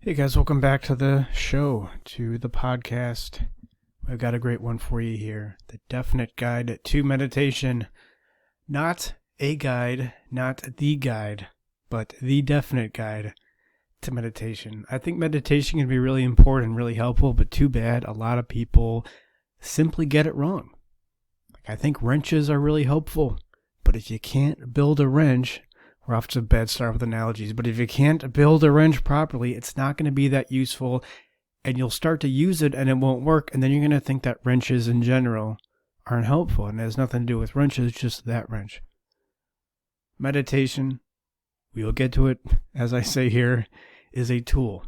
Hey guys, welcome back to the show, to the podcast. I've got a great one for you here. The Definite Guide to Meditation. Not a guide, not the guide, but the definite guide to meditation. I think meditation can be really important, really helpful, but too bad a lot of people simply get it wrong. I think wrenches are really helpful, but if you can't build a wrench, we're off to a bad start with analogies, but if you can't build a wrench properly, it's not going to be that useful, and you'll start to use it and it won't work, and then you're going to think that wrenches in general aren't helpful, and it has nothing to do with wrenches, just that wrench. Meditation, we will get to it, as I say here, is a tool.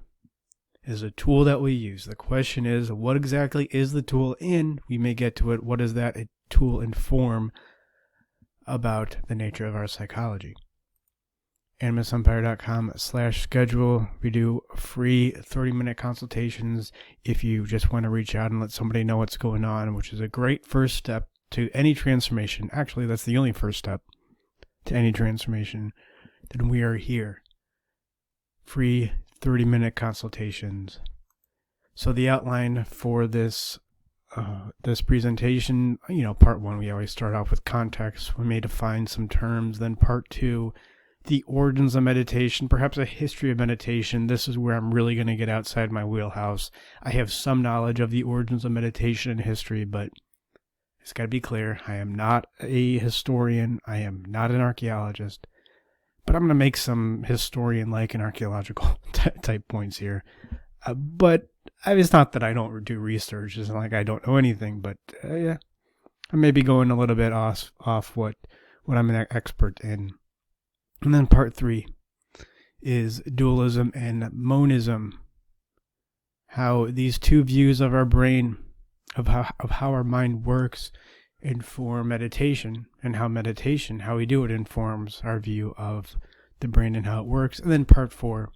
It is a tool that we use. The question is, what exactly is the tool? And we may get to it, what does that tool inform about the nature of our psychology? AnimusEmpire.com/schedule. We do free 30-minute consultations if you just want to reach out and let somebody know what's going on, which is a great first step to any transformation. Actually, that's the only first step to any transformation. Then we are here. Free 30-minute consultations. So the outline for this presentation, part one, we always start off with context. We may define some terms. Then part two, the origins of meditation, perhaps a history of meditation. This is where I'm really going to get outside my wheelhouse. I have some knowledge of the origins of meditation and history, but it's got to be clear, I am not a historian. I am not an archaeologist, but I'm going to make some historian-like and archaeological type points here. But it's not that I don't do research. It's not like I don't know anything, but yeah, I may be going a little bit off what I'm an expert in. And then part three is dualism and monism. How these two views of our brain, of how our mind works, inform meditation, and how meditation, how we do it, informs our view of the brain and how it works. And then part four,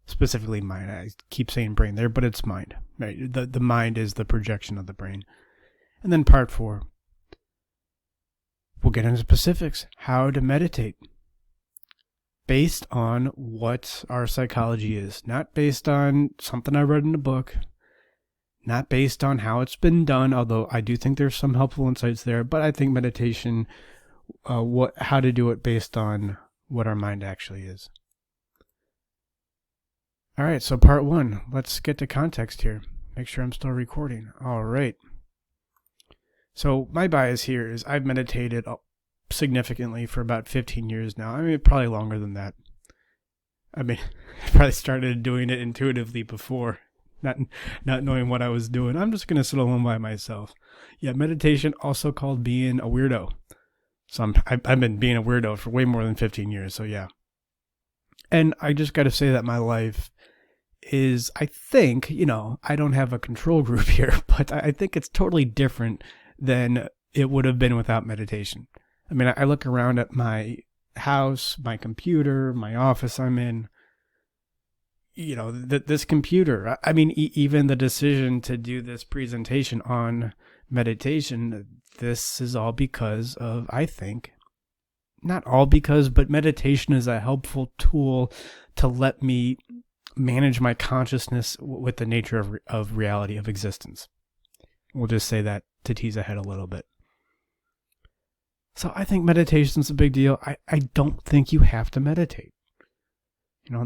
specifically mind. I keep saying brain there, but it's mind. Right? The mind is the projection of the brain. And then part four, we'll get into specifics, how to meditate, based on what our psychology is, not based on something I read in a book, not based on how it's been done, although I do think there's some helpful insights there, but I think meditation, how to do it based on what our mind actually is. All right, so part one, let's get to context here. Make sure I'm still recording. All right. So my bias here is I've meditated significantly for about 15 years now. I mean, probably longer than that. I mean, I probably started doing it intuitively before, not knowing what I was doing. I'm just going to sit alone by myself. Yeah, meditation, also called being a weirdo. So I've been being a weirdo for way more than 15 years, so yeah. And I just got to say that my life is, I think, I don't have a control group here, but I think it's totally different than it would have been without meditation. I mean, I look around at my house, my computer, my office I'm in, this computer. I mean, even the decision to do this presentation on meditation, this is all because of, I think, not all because, but meditation is a helpful tool to let me manage my consciousness with the nature of reality, of existence. We'll just say that to tease ahead a little bit. So I think meditation's a big deal. I don't think you have to meditate.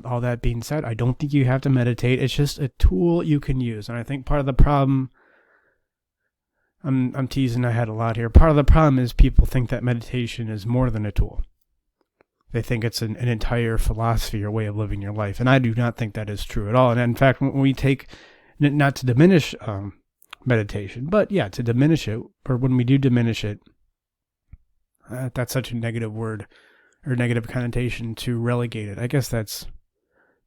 All that being said, I don't think you have to meditate. It's just a tool you can use. And I think part of the problem, I'm teasing ahead a lot here. Part of the problem is people think that meditation is more than a tool. They think it's an entire philosophy or way of living your life. And I do not think that is true at all. And in fact, when we take, not to diminish meditation, but yeah, to diminish it, or when we do diminish it, that's such a negative word or negative connotation to relegate it. I guess that's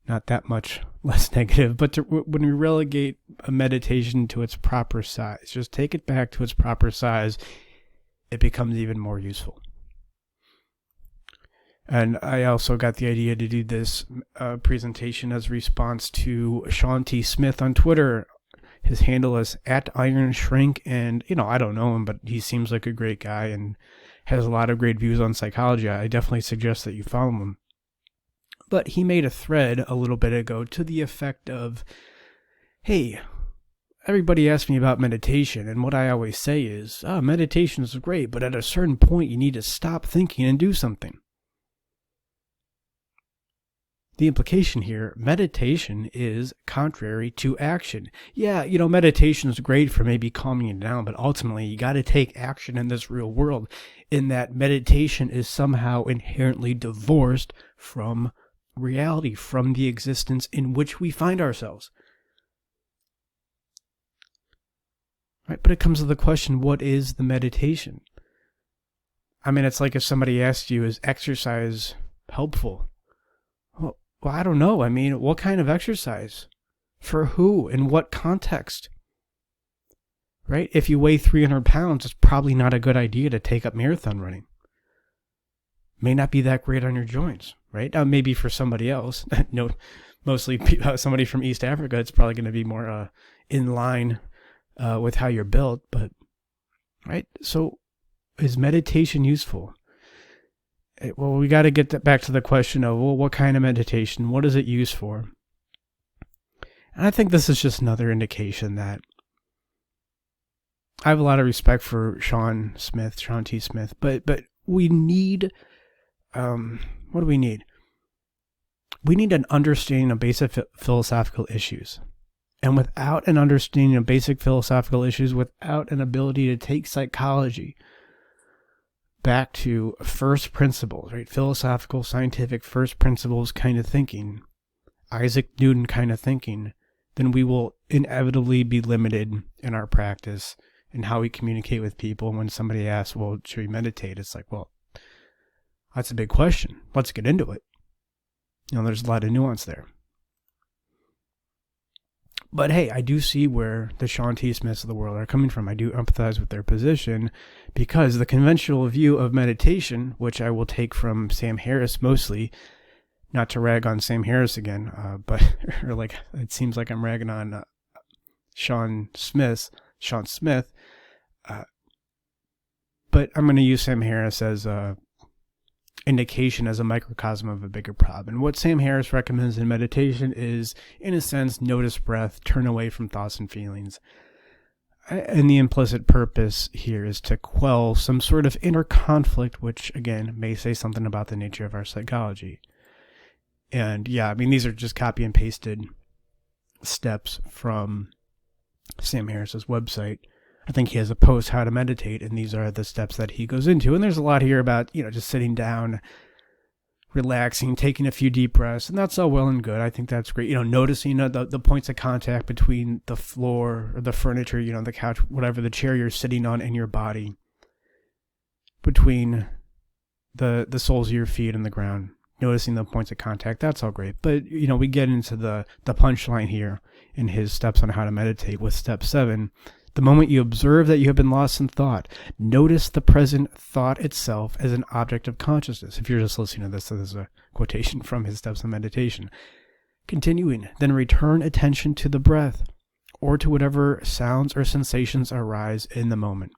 not that much less negative, but when we relegate a meditation to its proper size, just take it back to its proper size, it becomes even more useful. And I also got the idea to do this presentation as a response to Sean T. Smith on Twitter. His handle is @IronShrink, and I don't know him, but he seems like a great guy and has a lot of great views on psychology. I definitely suggest that you follow him. But he made a thread a little bit ago to the effect of, hey, everybody asks me about meditation, and what I always say is, meditation is great, but at a certain point you need to stop thinking and do something. The implication here, meditation is contrary to action. Yeah, meditation is great for maybe calming you down, but ultimately you got to take action in this real world, in that meditation is somehow inherently divorced from reality, from the existence in which we find ourselves. Right? But it comes to the question, what is the meditation? I mean, it's like if somebody asked you, is exercise helpful? Well, I don't know. I mean, what kind of exercise? For who? In what context? Right? If you weigh 300 pounds, it's probably not a good idea to take up marathon running. May not be that great on your joints, right? Maybe for somebody else. No, mostly somebody from East Africa, it's probably going to be more in line with how you're built. But, right? So, is meditation useful? Well, we got to get back to the question of, well, what kind of meditation? What is it used for? And I think this is just another indication that I have a lot of respect for Sean T. Smith, but we need, what do we need? We need an understanding of basic philosophical issues. And without an understanding of basic philosophical issues, without an ability to take psychology back to first principles, right? Philosophical, scientific first principles kind of thinking, Isaac Newton kind of thinking, then we will inevitably be limited in our practice and how we communicate with people. When somebody asks, well, should we meditate? It's like, well, that's a big question. Let's get into it. There's a lot of nuance there. But hey, I do see where the Sean T. Smiths of the world are coming from. I do empathize with their position, because the conventional view of meditation, which I will take from Sam Harris mostly, not to rag on Sam Harris again, but or like it seems like I'm ragging on Sean Smith, but I'm going to use Sam Harris as a indication, as a microcosm of a bigger problem. And what Sam Harris recommends in meditation is, in a sense, notice breath, turn away from thoughts and feelings. And the implicit purpose here is to quell some sort of inner conflict, which, again, may say something about the nature of our psychology. And yeah, I mean, these are just copy and pasted steps from Sam Harris's website. I think he has a post, How to Meditate, and these are the steps that he goes into. And there's a lot here about, just sitting down, relaxing, taking a few deep breaths, and that's all well and good. I think that's great. Noticing the points of contact between the floor or the furniture, the couch, whatever, the chair you're sitting on, and your body, between the soles of your feet and the ground. Noticing the points of contact, that's all great. But, we get into the punchline here in his steps on how to meditate with step 7. The moment you observe that you have been lost in thought, notice the present thought itself as an object of consciousness. If you're just listening to this is a quotation from his steps on meditation. Continuing, then return attention to the breath, or to whatever sounds or sensations arise in the moment.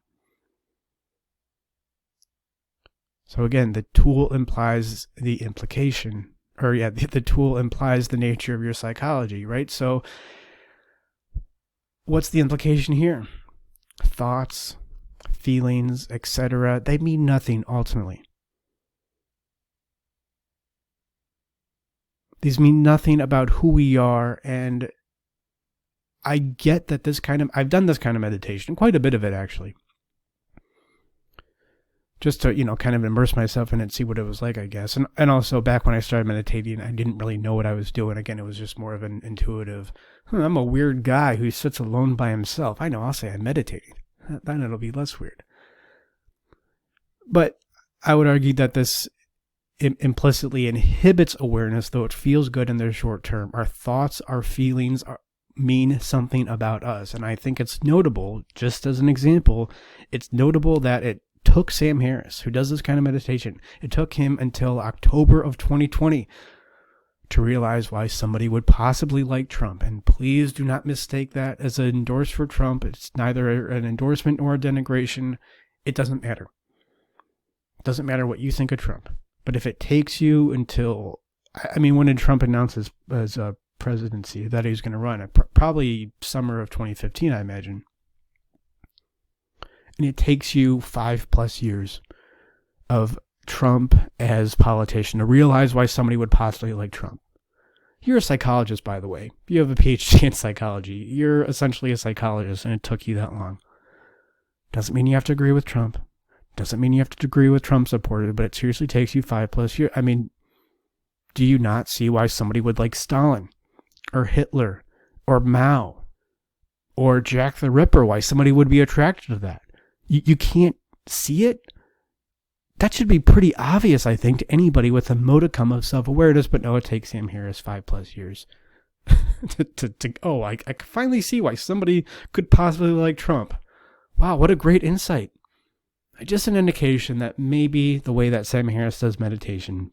So again, the tool implies the implication, the tool implies the nature of your psychology, right? So what's the implication here? Thoughts, feelings, etc., they mean nothing ultimately. These mean nothing about who we are, and I get that I've done this kind of meditation, quite a bit of it actually, just to, kind of immerse myself in it, see what it was like, I guess. And also back when I started meditating, I didn't really know what I was doing. Again, it was just more of an intuitive, I'm a weird guy who sits alone by himself. I know, I'll say I'm meditating. Then it'll be less weird. But I would argue that this implicitly inhibits awareness, though it feels good in the short term. Our thoughts, our feelings mean something about us. And I think it's notable, just as an example, it's notable that it took Sam Harris, who does this kind of meditation, it took him until October of 2020 to realize why somebody would possibly like Trump. And please do not mistake that as an endorse for Trump. It's neither an endorsement nor a denigration. It doesn't matter. It doesn't matter what you think of Trump. But if it takes you until I mean, when did Trump announce his presidency that he was going to run? Probably summer of 2015, I imagine. And it takes you 5+ years of Trump as politician to realize why somebody would possibly like Trump. You're a psychologist, by the way. You have a PhD in psychology. You're essentially a psychologist, and it took you that long. Doesn't mean you have to agree with Trump. Doesn't mean you have to agree with Trump supporters, but it seriously takes you 5+ years. I mean, do you not see why somebody would like Stalin or Hitler or Mao or Jack the Ripper, why somebody would be attracted to that? You can't see it? That should be pretty obvious, I think, to anybody with a modicum of self-awareness, but no, it takes Sam Harris 5+ years I can finally see why somebody could possibly like Trump. Wow, what a great insight. Just an indication that maybe the way that Sam Harris does meditation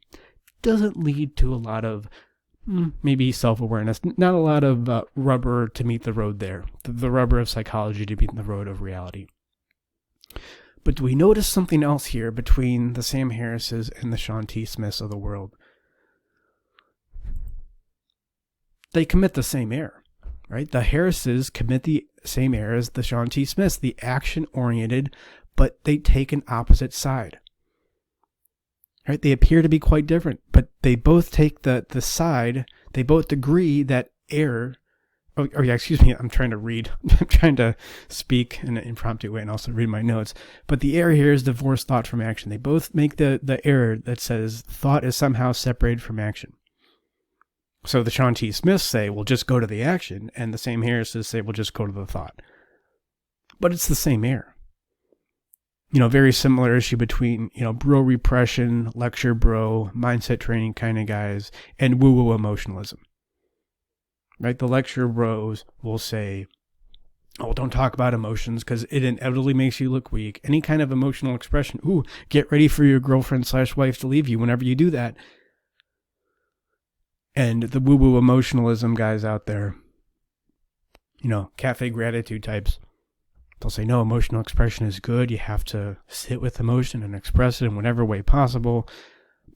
doesn't lead to a lot of maybe self-awareness, not a lot of rubber to meet the road there, the rubber of psychology to meet the road of reality. But do we notice something else here between the Sam Harrises and the Sean T. Smiths of the world? They commit the same error, right? The Harrises commit the same error as the Sean T. Smiths, the action-oriented, but they take an opposite side. Right? They appear to be quite different, but they both take the side, they both agree that error. Oh yeah, excuse me, I'm trying to read. I'm trying to speak in an impromptu way and also read my notes. But the error here is divorce thought from action. They both make the error that says thought is somehow separated from action. So the Sean T. Smiths say, well, just go to the action, and the Sam Harrises say, well, just go to the thought. But it's the same error. Very similar issue between, bro repression, lecture bro, mindset training kind of guys, and woo-woo emotionalism. Right? The lecture bros will say, oh, don't talk about emotions because it inevitably makes you look weak. Any kind of emotional expression, get ready for your girlfriend/wife to leave you whenever you do that. And the woo-woo emotionalism guys out there, cafe gratitude types, they'll say, no, emotional expression is good. You have to sit with emotion and express it in whatever way possible.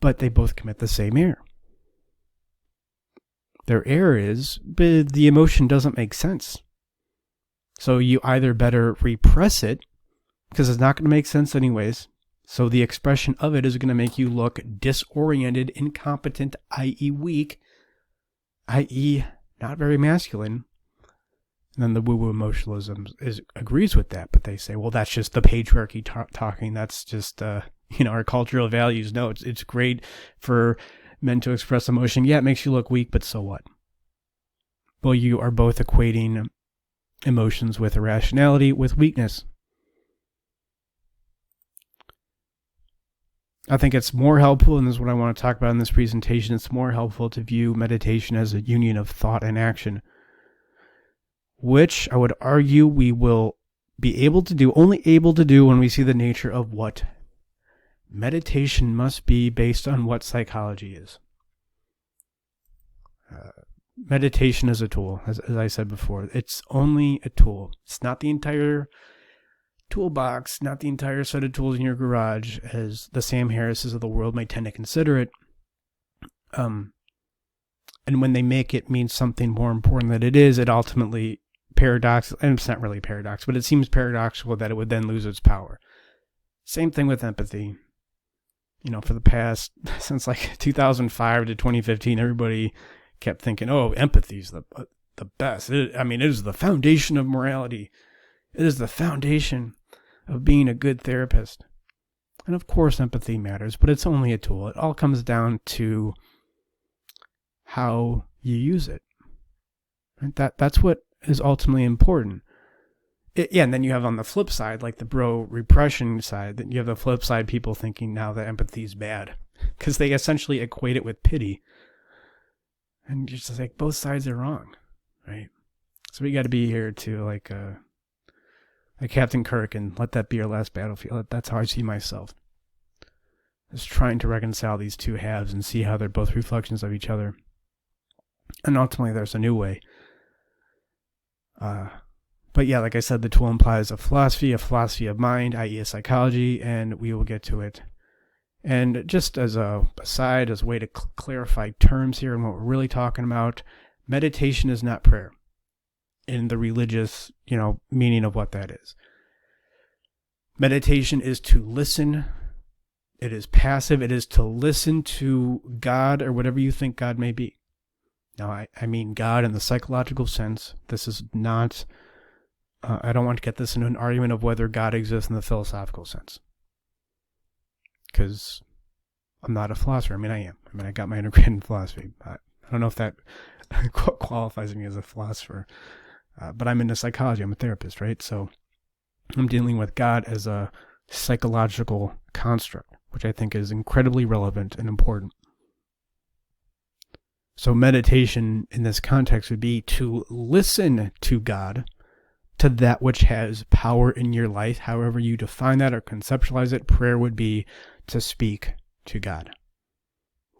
But they both commit the same error. Their error is, but the emotion doesn't make sense. So you either better repress it, because it's not going to make sense anyways. So the expression of it is going to make you look disoriented, incompetent, i.e. weak, i.e. not very masculine. And then the woo-woo emotionalism agrees with that, but they say, well, that's just the patriarchy talking. That's just, our cultural values. No, it's great for men to express emotion. Yeah, it makes you look weak, but so what? Well, you are both equating emotions with irrationality, with weakness. I think it's more helpful, and this is what I want to talk about in this presentation, it's more helpful to view meditation as a union of thought and action, which I would argue we will be only able to do when we see the nature of what meditation must be based on what psychology is. Meditation is a tool, as I said before. It's only a tool. It's not the entire toolbox, not the entire set of tools in your garage, as the Sam Harrises of the world may tend to consider it. And when they make it mean something more important than it is, it ultimately paradoxical, and it's not really paradox, but it seems paradoxical that it would then lose its power. Same thing with empathy. For the past, since like 2005 to 2015, everybody kept thinking, oh, empathy's the best. It is the foundation of morality. It is the foundation of being a good therapist. And of course, empathy matters, but it's only a tool. It all comes down to how you use it. Right? That's what is ultimately important. And then you have on the flip side, like the bro repression side, that you have the flip side, people thinking now that empathy is bad because they essentially equate it with pity. And you're just like, both sides are wrong, right? So we got to be here to like Captain Kirk and let that be our last battlefield. That's how I see myself. Just trying to reconcile these two halves and see how they're both reflections of each other. And ultimately, there's a new way. But yeah, like I said, the tool implies a philosophy of mind, i.e. a psychology, and we will get to it And just as a aside, as a way to clarify terms here and what we're really talking about, meditation is not prayer in the religious, meaning of what that is. Meditation is to listen. It is passive. It is to listen to God or whatever you think God may be. Now, I mean God in the psychological sense. This is not, I don't want to get this into an argument of whether God exists in the philosophical sense. Because I'm not a philosopher. I am. I got my undergrad in philosophy. I don't know if that qualifies me as a philosopher. But I'm into psychology. I'm a therapist, right? So I'm dealing with God as a psychological construct, which I think is incredibly relevant and important. So meditation in this context would be to listen to God, to that which has power in your life, however you define that or conceptualize it. Prayer would be to speak to God,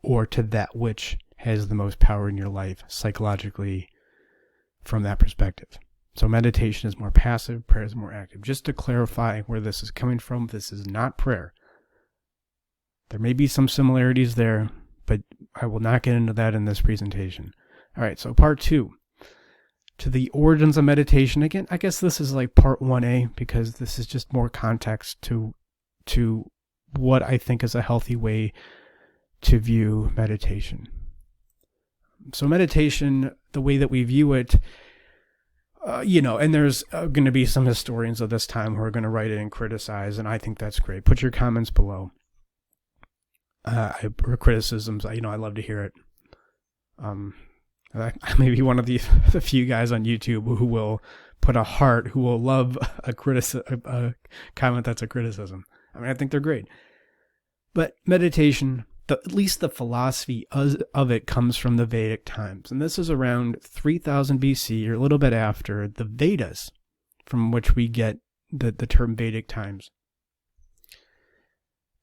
or to that which has the most power in your life psychologically from that perspective. So meditation is more passive, prayer is more active. Just to clarify where this is coming from, this is not prayer. There may be some similarities there, but I will not get into that in this presentation. All right, so part 2. To the origins of meditation. Again, I guess this is like part 1A because this is just more context to what I think is a healthy way to view meditation. So meditation, the way that we view it, and there's going to be some historians of this time who are going to write it and criticize, and I think that's great. Put your comments below. Or criticisms, I love to hear it. I may be one of the few guys on YouTube who will put a heart, who will love a comment that's a criticism. I think they're great. But meditation, at least the philosophy of it comes from the Vedic times. And this is around 3000 BC, or a little bit after the Vedas, from which we get the term Vedic times.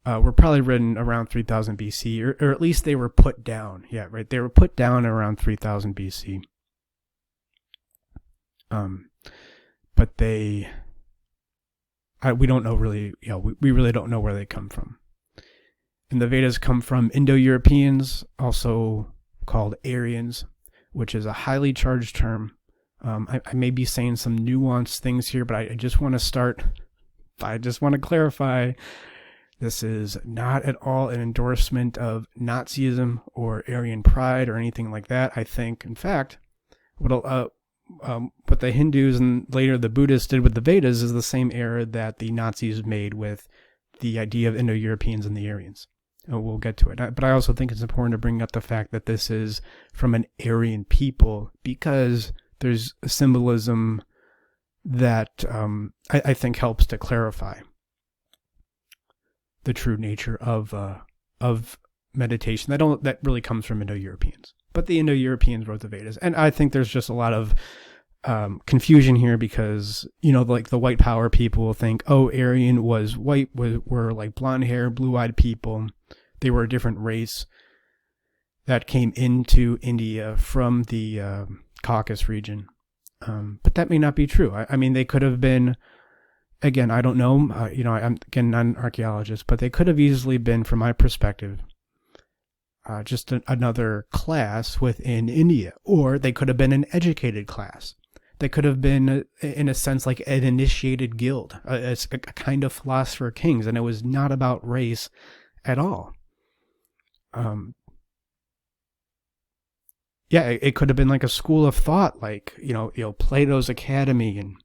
Were probably written around 3000 BC, or at least they were put down. Yeah, right. They were put down around 3000 BC. But we don't know really, we really don't know where they come from. And the Vedas come from Indo-Europeans, also called Aryans, which is a highly charged term. I may be saying some nuanced things here, but I just want to clarify. This is not at all an endorsement of Nazism or Aryan pride or anything like that. I think, in fact, what the Hindus and later the Buddhists did with the Vedas is the same error that the Nazis made with the idea of Indo-Europeans and the Aryans. And we'll get to it. But I also think it's important to bring up the fact that this is from an Aryan people, because there's a symbolism that I think helps to clarify the true nature of meditation. That really comes from Indo-Europeans. But the Indo-Europeans wrote the Vedas. And I think there's just a lot of confusion here because, like the white power people will think, Aryan was white, were like blonde hair, blue-eyed people. They were a different race that came into India from the Caucasus region. But that may not be true. They could have been, again, I don't know, I'm again not an archaeologist, but they could have easily been, from my perspective, just another class within India, or they could have been an educated class. They could have been, in a sense, like an initiated guild, a kind of philosopher kings, and it was not about race at all. It could have been like a school of thought, like Plato's Academy and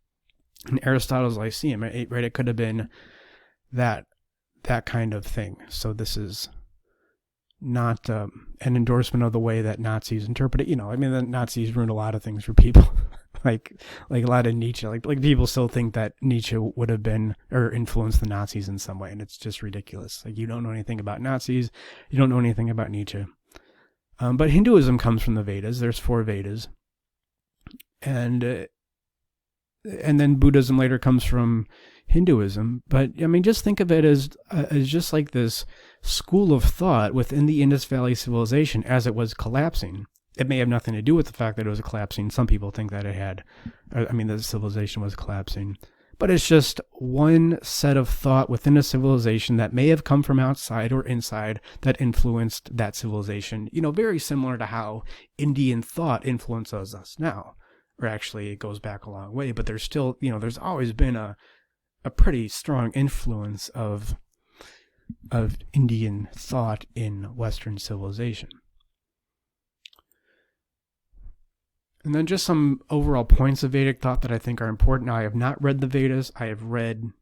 Aristotle's Lyceum, right? It could have been that kind of thing. So this is not an endorsement of the way that Nazis interpret it. The Nazis ruined a lot of things for people, like a lot of Nietzsche. Like people still think that Nietzsche would have been or influenced the Nazis in some way, and it's just ridiculous. Like, you don't know anything about Nazis, you don't know anything about Nietzsche. But Hinduism comes from the Vedas. There's 4 Vedas, and then Buddhism later comes from Hinduism. But just think of it as just like this school of thought within the Indus Valley civilization as it was collapsing. It may have nothing to do with the fact that it was collapsing. Some people think that it had. The civilization was collapsing. but it's just one set of thought within a civilization that may have come from outside or inside that influenced that civilization. Very similar to how Indian thought influences us now. Or actually, it goes back a long way, but there's still, there's always been a pretty strong influence of Indian thought in Western civilization. And then just some overall points of Vedic thought that I think are important. Now, I have not read the Vedas. I have read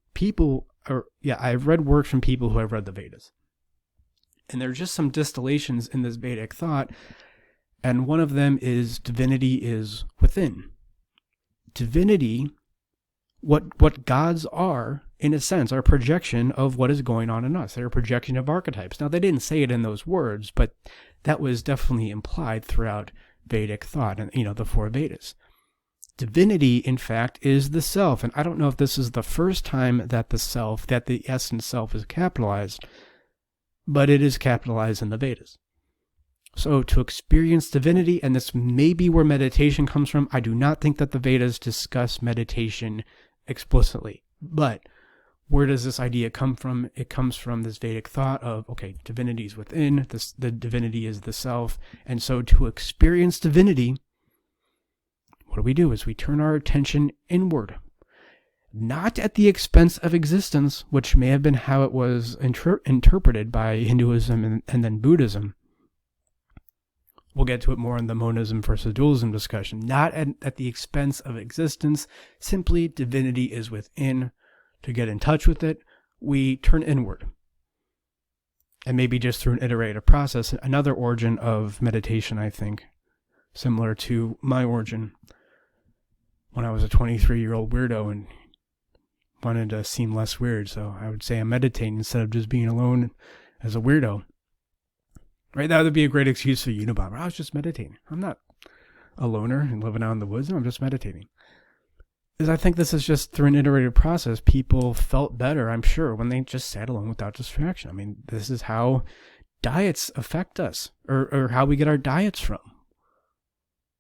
works from people who have read the Vedas. And there are just some distillations in this Vedic thought, and one of them is divinity is within. Divinity, what gods are, in a sense, are a projection of what is going on in us. They're a projection of archetypes. Now, they didn't say it in those words, but that was definitely implied throughout Vedic thought and, the four Vedas. Divinity, in fact, is the self. And I don't know if this is the first time that the essence self is capitalized, but it is capitalized in the Vedas. So to experience divinity, and this may be where meditation comes from, I do not think that the Vedas discuss meditation explicitly. But where does this idea come from? It comes from this Vedic thought of, okay, divinity is within, the divinity is the self. And so to experience divinity, what do? Is we turn our attention inward. Not at the expense of existence, which may have been how it was interpreted by Hinduism and then Buddhism. We'll get to it more in the monism versus dualism discussion. Not at the expense of existence. Simply, divinity is within. To get in touch with it, we turn inward. And maybe just through an iterative process, another origin of meditation, I think, similar to my origin when I was a 23-year-old weirdo and wanted to seem less weird. So I would say I'm meditating instead of just being alone as a weirdo. Right? That would be a great excuse for Unabomber. I was just meditating. I'm not a loner and living out in the woods. I'm just meditating. I think this is just through an iterative process. People felt better, I'm sure, when they just sat alone without distraction. I mean, this is how diets affect us, or how we get our diets from.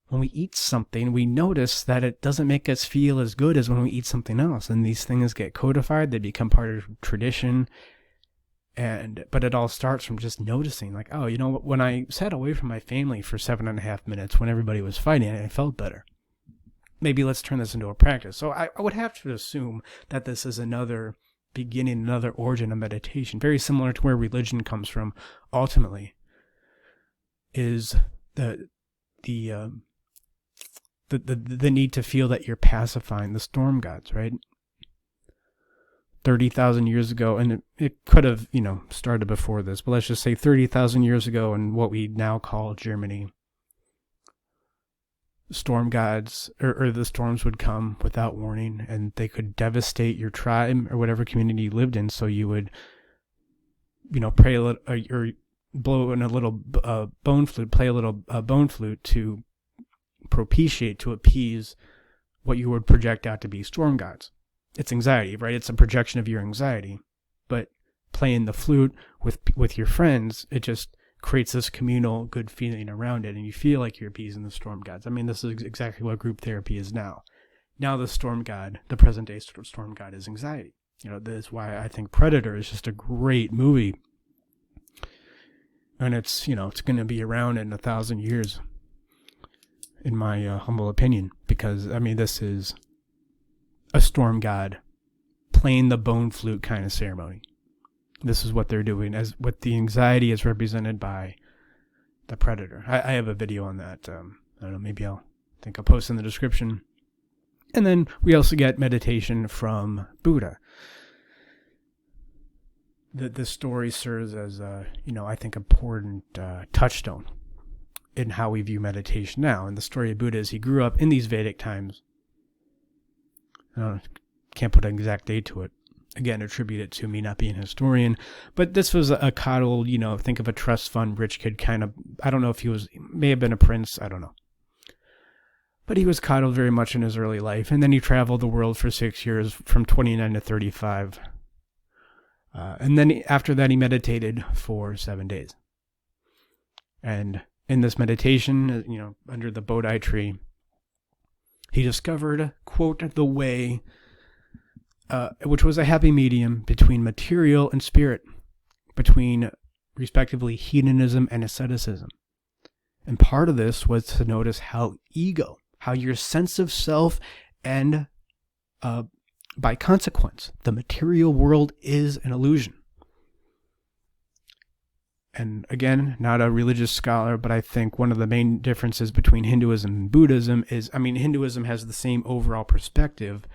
When we eat something, we notice that it doesn't make us feel as good as when we eat something else. And these things get codified, they become part of tradition. But it all starts from just noticing, like, oh, when I sat away from my family for 7.5 minutes when everybody was fighting, I felt better. Maybe let's turn this into a practice. So I would have to assume that this is another beginning, another origin of meditation, very similar to where religion comes from. Ultimately, is the need to feel that you're pacifying the storm gods, right? 30,000 years ago, and it could have, started before this, but let's just say 30,000 years ago in what we now call Germany. Storm gods, or the storms would come without warning, and they could devastate your tribe or whatever community you lived in. So you would, pray a little, or blow in a little bone flute, play a little bone flute to propitiate, to appease what you would project out to be storm gods. It's anxiety, right? It's a projection of your anxiety. But playing the flute with your friends, it just creates this communal good feeling around it, and you feel like you're appeasing the storm gods. I mean, this is exactly what group therapy is now. Now the storm god, the present day storm god, is anxiety. This is why I think Predator is just a great movie. And it's, it's going to be around in 1,000 years, in my humble opinion, because, this is a storm god playing the bone flute kind of ceremony. This is what they're doing, as what the anxiety is represented by the Predator. I have a video on that. I don't know, maybe I'll post in the description. And then we also get meditation from Buddha. The story serves as a, I think, important touchstone in how we view meditation now. And the story of Buddha is he grew up in these Vedic times. Can't put an exact date to it. Again, attribute it to me not being a historian. But this was a coddled, think of a trust fund rich kid kind of, I don't know if may have been a prince, I don't know. But he was coddled very much in his early life. And then he traveled the world for 6 years, from 29 to 35. And then after that, he meditated for 7 days. And in this meditation, under the Bodhi tree, he discovered, quote, the way which was a happy medium between material and spirit, between respectively hedonism and asceticism. And part of this was to notice how your sense of self and by consequence, the material world is an illusion. And again, not a religious scholar, but I think one of the main differences between Hinduism and Buddhism is, Hinduism has the same overall perspective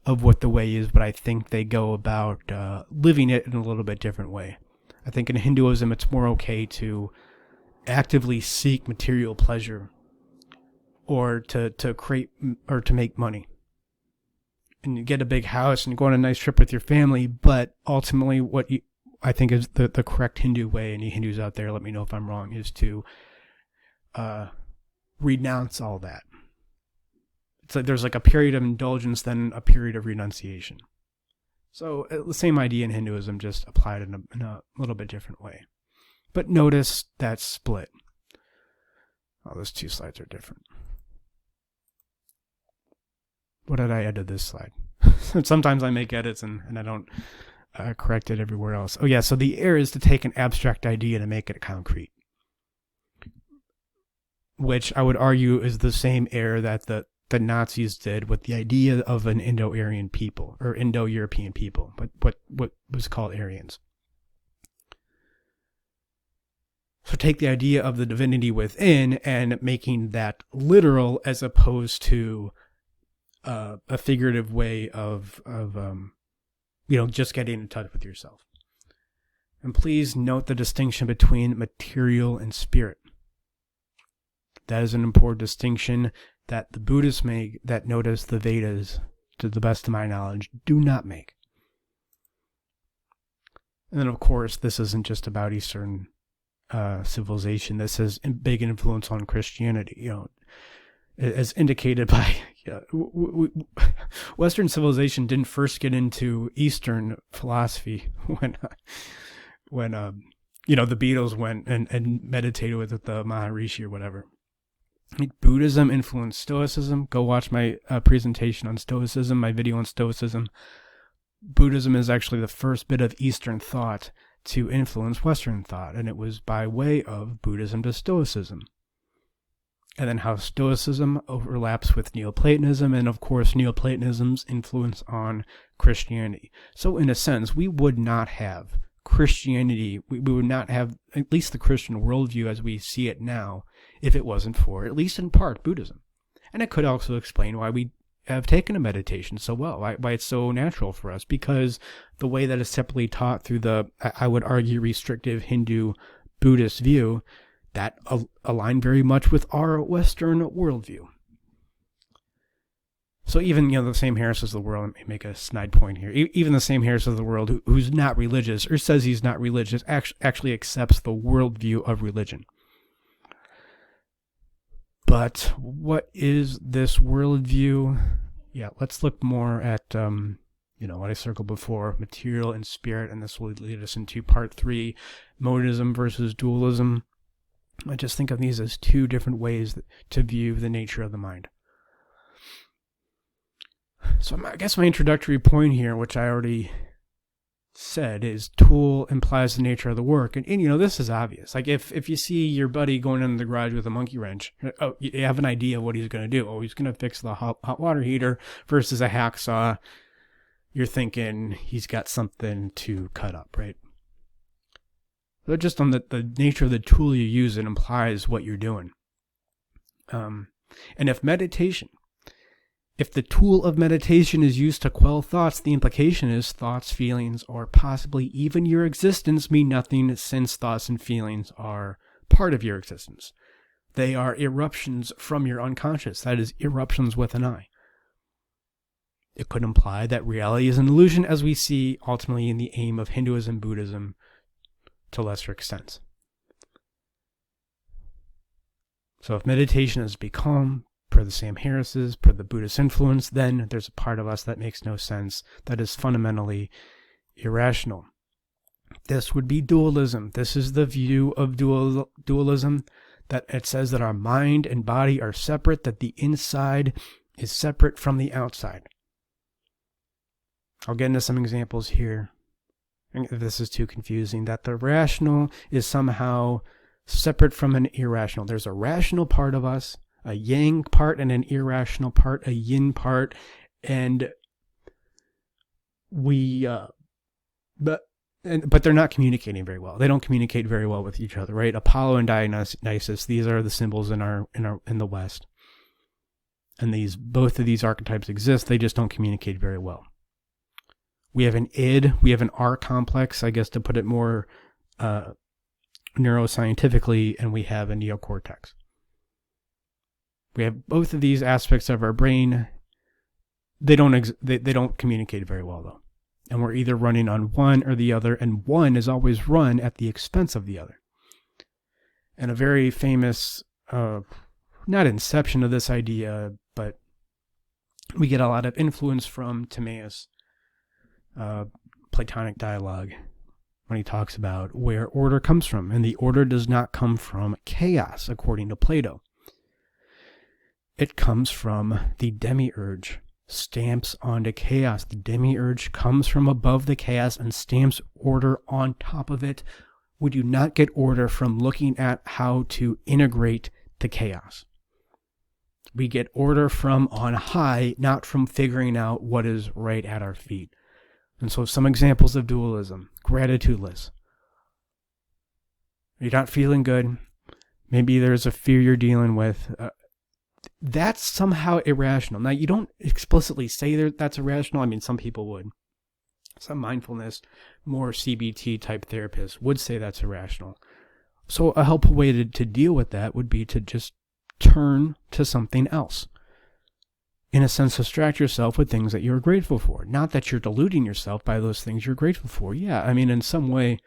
of what the way is, but I think they go about living it in a little bit different way. I think in Hinduism, it's more okay to actively seek material pleasure or to create or to make money. And you get a big house and you go on a nice trip with your family, but ultimately what I think is the correct Hindu way, any Hindus out there, let me know if I'm wrong, is to renounce all that. It's like there's like a period of indulgence, then a period of renunciation. So the same idea in Hinduism, just applied in a little bit different way. But notice that split. Oh, those two slides are different. What did I add to this slide? Sometimes I make edits and I don't correct it everywhere else. Oh yeah, so the error is to take an abstract idea to make it concrete, which I would argue is the same error that the Nazis did with the idea of an Indo-Aryan people or Indo-European people, but what was called Aryans. So take the idea of the divinity within and making that literal as opposed to a figurative way of just getting in touch with yourself. And please note the distinction between material and spirit. That is an important distinction that the Buddhists make, that notice the Vedas, to the best of my knowledge, do not make. And then, of course, this isn't just about Eastern civilization. This has a big influence on Christianity. As indicated by Western civilization didn't first get into Eastern philosophy when the Beatles went and meditated with the Maharishi or whatever. Buddhism influenced Stoicism. Go watch my presentation on Stoicism, my video on Stoicism. Buddhism is actually the first bit of Eastern thought to influence Western thought, and it was by way of Buddhism to Stoicism. And then how Stoicism overlaps with Neoplatonism, and of course Neoplatonism's influence on Christianity. So in a sense, we would not have Christianity, we would not have at least the Christian worldview as we see it now, if it wasn't for, at least in part, Buddhism. And it could also explain why we have taken a meditation so well, why it's so natural for us, because the way that it's typically taught through the, I would argue, restrictive Hindu Buddhist view, that align very much with our Western worldview. So even, the same Harris of the world, let me make a snide point here, even the same Harris of the world who's not religious, or says he's not religious, actually accepts the worldview of religion. But what is this worldview? Yeah, let's look more at, what I circled before, material and spirit, and this will lead us into part 3, monism versus dualism. I just think of these as two different ways to view the nature of the mind. So I guess my introductory point here, which I already said, is tool implies the nature of the work. And this is obvious. Like if you see your buddy going into the garage with a monkey wrench, you have an idea of what he's going to do. Oh, he's going to fix the hot water heater versus a hacksaw. You're thinking he's got something to cut up, right? So just on the nature of the tool you use, it implies what you're doing. And if the tool of meditation is used to quell thoughts, the implication is thoughts, feelings, or possibly even your existence mean nothing, since thoughts and feelings are part of your existence. They are eruptions from your unconscious. That is, eruptions with an I. It could imply that reality is an illusion, as we see ultimately in the aim of Hinduism, Buddhism, to lesser extents. So if meditation has become, per the Sam Harris's, per the Buddhist influence, then there's a part of us that makes no sense, that is fundamentally irrational. This would be dualism. This is the view of dualism, that it says that our mind and body are separate, that the inside is separate from the outside. I'll get into some examples here. If this is too confusing, that the rational is somehow separate from an irrational. There's a rational part of us, a yang part, and an irrational part, a yin part, and but they're not communicating very well. They don't communicate very well with each other, right? Apollo and Dionysus, these are the symbols in the West, and both of these archetypes exist. They just don't communicate very well. We have an id, we have an R complex, I guess to put it more neuroscientifically, and we have a neocortex. We have both of these aspects of our brain. They don't communicate very well though, and we're either running on one or the other, and one is always run at the expense of the other. And a very famous, not inception of this idea, but we get a lot of influence from Timaeus. Platonic dialogue, when he talks about where order comes from, and the order does not come from chaos, according to Plato. It comes from the demiurge, stamps onto chaos. The demiurge comes from above the chaos and stamps order on top of it. We do not get order from looking at how to integrate the chaos. We get order from on high, not from figuring out what is right at our feet. And so some examples of dualism: gratitudeless. You're not feeling good. Maybe there's a fear you're dealing with. That's somehow irrational. Now, you don't explicitly say that's irrational. I mean, some people would. Some mindfulness, more CBT type therapists would say that's irrational. So a helpful way to deal with that would be to just turn to something else. In a sense, distract yourself with things that you're grateful for. Not that you're deluding yourself by those things you're grateful for. Yeah, I mean, in some way,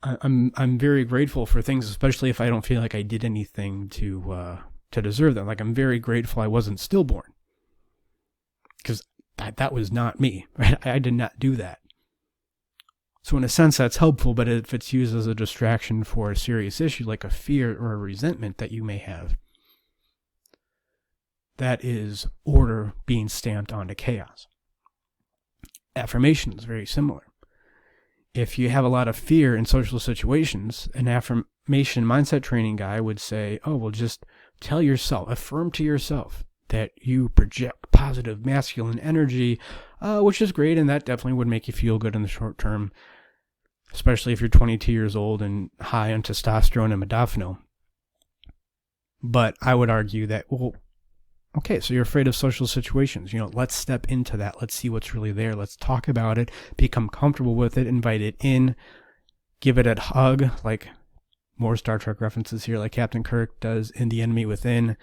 I'm very grateful for things, especially if I don't feel like I did anything to deserve them. Like, I'm very grateful I wasn't stillborn, because that was not me. Right? I did not do that. So in a sense, that's helpful. But if it's used as a distraction for a serious issue, like a fear or a resentment that you may have, that is order being stamped onto chaos. Affirmation is very similar. If you have a lot of fear in social situations, an affirmation mindset training guy would say, oh, well, just tell yourself, affirm to yourself that you project positive masculine energy, which is great, and that definitely would make you feel good in the short term, especially if you're 22 years old and high on testosterone and modafinil. But I would argue that, well, okay, so you're afraid of social situations. Let's step into that. Let's see what's really there. Let's talk about it, become comfortable with it, invite it in, give it a hug, like more Star Trek references here, like Captain Kirk does in The Enemy Within,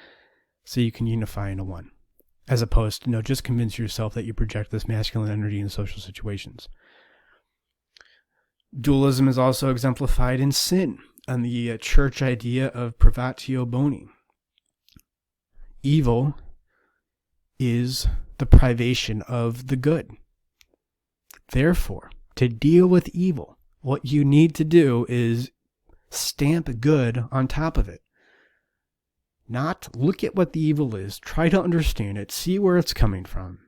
so you can unify into one. As opposed to, just convince yourself that you project this masculine energy in social situations. Dualism is also exemplified in sin, and the church idea of privatio boni. Evil is the privation of the good. Therefore, to deal with evil, what you need to do is stamp good on top of it. Not look at what the evil is, try to understand it, see where it's coming from.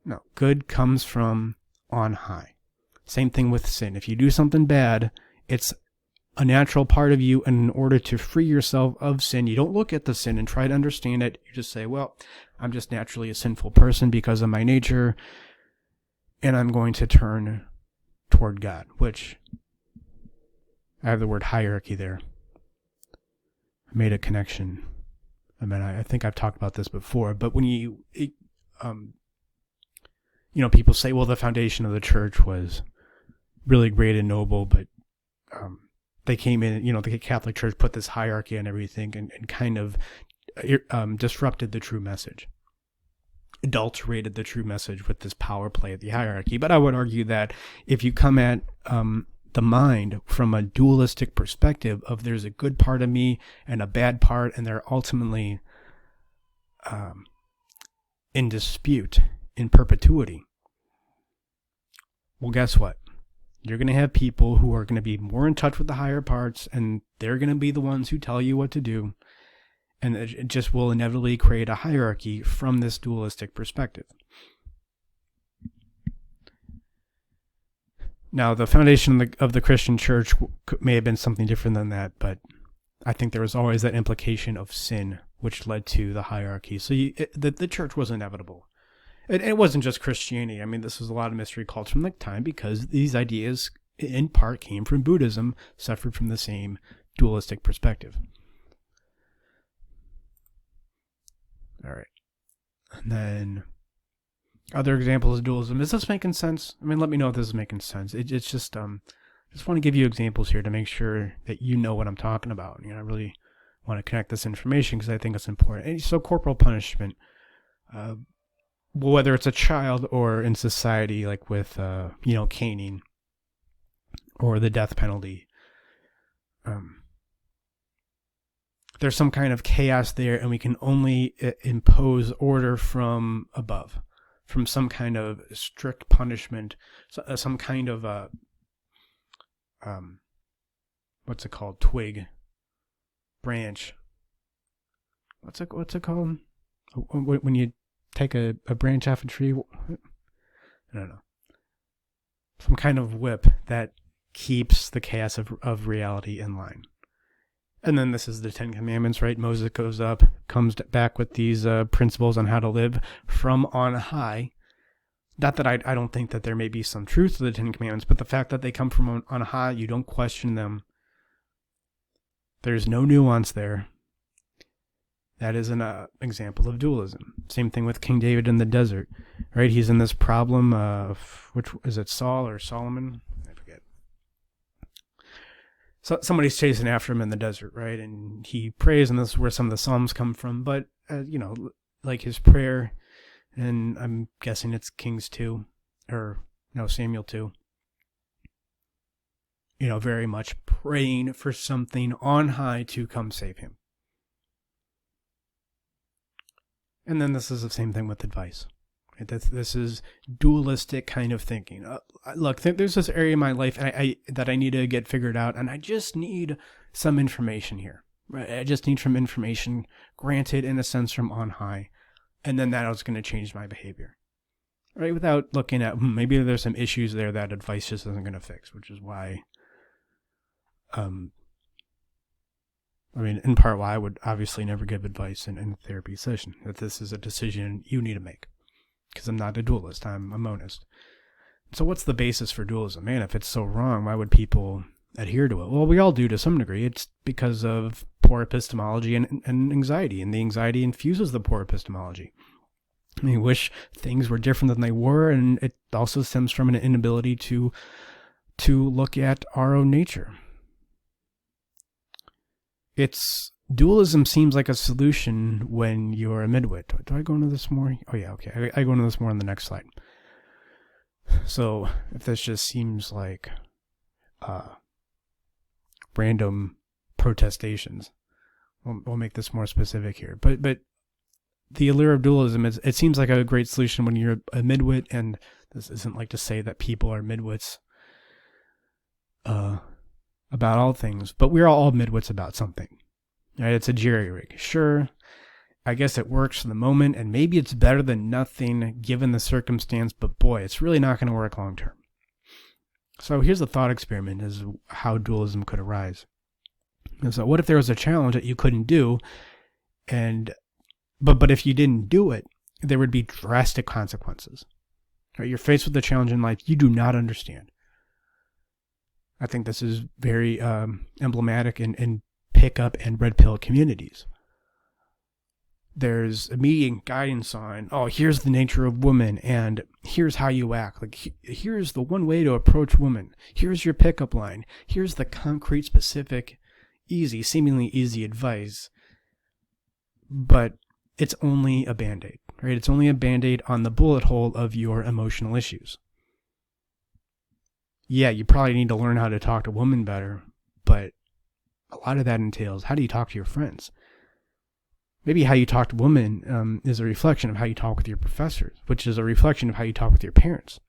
No, good comes from on high. Same thing with sin. If you do something bad, it's a natural part of you, and in order to free yourself of sin, you don't look at the sin and try to understand it. You just say, well, I'm just naturally a sinful person because of my nature, and I'm going to turn toward God, which I have the word hierarchy there. I made a connection. I mean, I think I've talked about this before, but when people say, well, the foundation of the church was really great and noble, but they came in, the Catholic Church put this hierarchy on everything and kind of disrupted the true message, adulterated the true message with this power play of the hierarchy. But I would argue that if you come at the mind from a dualistic perspective of there's a good part of me and a bad part, and they're ultimately in dispute in perpetuity, well, guess what? You're going to have people who are going to be more in touch with the higher parts, and they're going to be the ones who tell you what to do. And it just will inevitably create a hierarchy from this dualistic perspective. Now, the foundation of the Christian church may have been something different than that, but I think there was always that implication of sin, which led to the hierarchy. So the church was inevitable. And it wasn't just Christianity. I mean, this was a lot of mystery cults from the time, because these ideas, in part, came from Buddhism, suffered from the same dualistic perspective. All right. And then other examples of dualism. Is this making sense? I mean, let me know if this is making sense. It's just, just want to give you examples here to make sure that you know what I'm talking about. I really want to connect this information because I think it's important. And so corporal punishment, whether it's a child or in society, like with, caning or the death penalty, there's some kind of chaos there, and we can only impose order from above, from some kind of strict punishment, some kind of what's it called? Twig, branch. What's it called? When you take a branch off a tree? I don't know. Some kind of whip that keeps the chaos of reality in line. And then this is the Ten Commandments, right? Moses goes up, comes back with these principles on how to live from on high. Not that I don't think that there may be some truth to the Ten Commandments, but the fact that they come from on high, you don't question them. There's no nuance there. That is an example of dualism. Same thing with King David in the desert, right? He's in this problem of, which is it, Saul or Solomon? I forget. So somebody's chasing after him in the desert, right? And he prays, and this is where some of the Psalms come from. But, like his prayer, and I'm guessing it's Kings 2, Samuel 2. Very much praying for something on high to come save him. And then this is the same thing with advice. This is dualistic kind of thinking. Look, there's this area in my life that I need to get figured out, and I just need some information here. Right? I just need some information granted, in a sense, from on high, and then that is going to change my behavior. Right? Without looking at, maybe there's some issues there that advice just isn't going to fix, which is why, in part why I would obviously never give advice in a therapy session, that this is a decision you need to make. Because I'm not a dualist, I'm a monist. So what's the basis for dualism? Man, if it's so wrong, why would people adhere to it? Well, we all do to some degree. It's because of poor epistemology and anxiety, and the anxiety infuses the poor epistemology. We wish things were different than they were, and it also stems from an inability to look at our own nature. Dualism seems like a solution when you're a midwit. Do I go into this more? Oh yeah, okay. I go into this more on the next slide. So if this just seems like random protestations, we'll make this more specific here. But the allure of dualism is, it seems like a great solution when you're a midwit, and this isn't like to say that people are midwits about all things, but we're all midwits about something. Right? It's a jerry-rig. Sure, I guess it works for the moment, and maybe it's better than nothing given the circumstance, but boy, it's really not going to work long-term. So here's a thought experiment as how dualism could arise. And so what if there was a challenge that you couldn't do, but if you didn't do it, there would be drastic consequences. Right? You're faced with a challenge in life you do not understand. I think this is very emblematic in pickup and red pill communities. There's immediate guidance on, here's the nature of woman, and here's how you act. Like, here's the one way to approach women. Here's your pickup line. Here's the concrete, specific, seemingly easy advice. But it's only a Band-Aid, right? It's only a Band-Aid on the bullet hole of your emotional issues. Yeah, you probably need to learn how to talk to women better, but a lot of that entails, how do you talk to your friends? Maybe how you talk to women is a reflection of how you talk with your professors, which is a reflection of how you talk with your parents,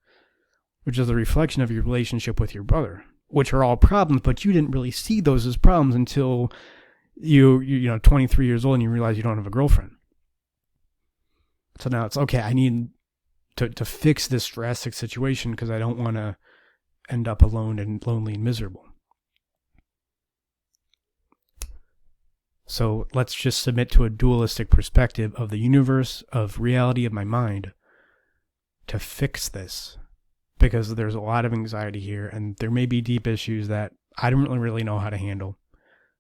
which is a reflection of your relationship with your brother, which are all problems, but you didn't really see those as problems until you're 23 years old and you realize you don't have a girlfriend. So now it's, okay, I need to fix this drastic situation because I don't want to end up alone and lonely and miserable. So let's just submit to a dualistic perspective of the universe, of reality, of my mind, to fix this. Because there's a lot of anxiety here, and there may be deep issues that I don't really know how to handle.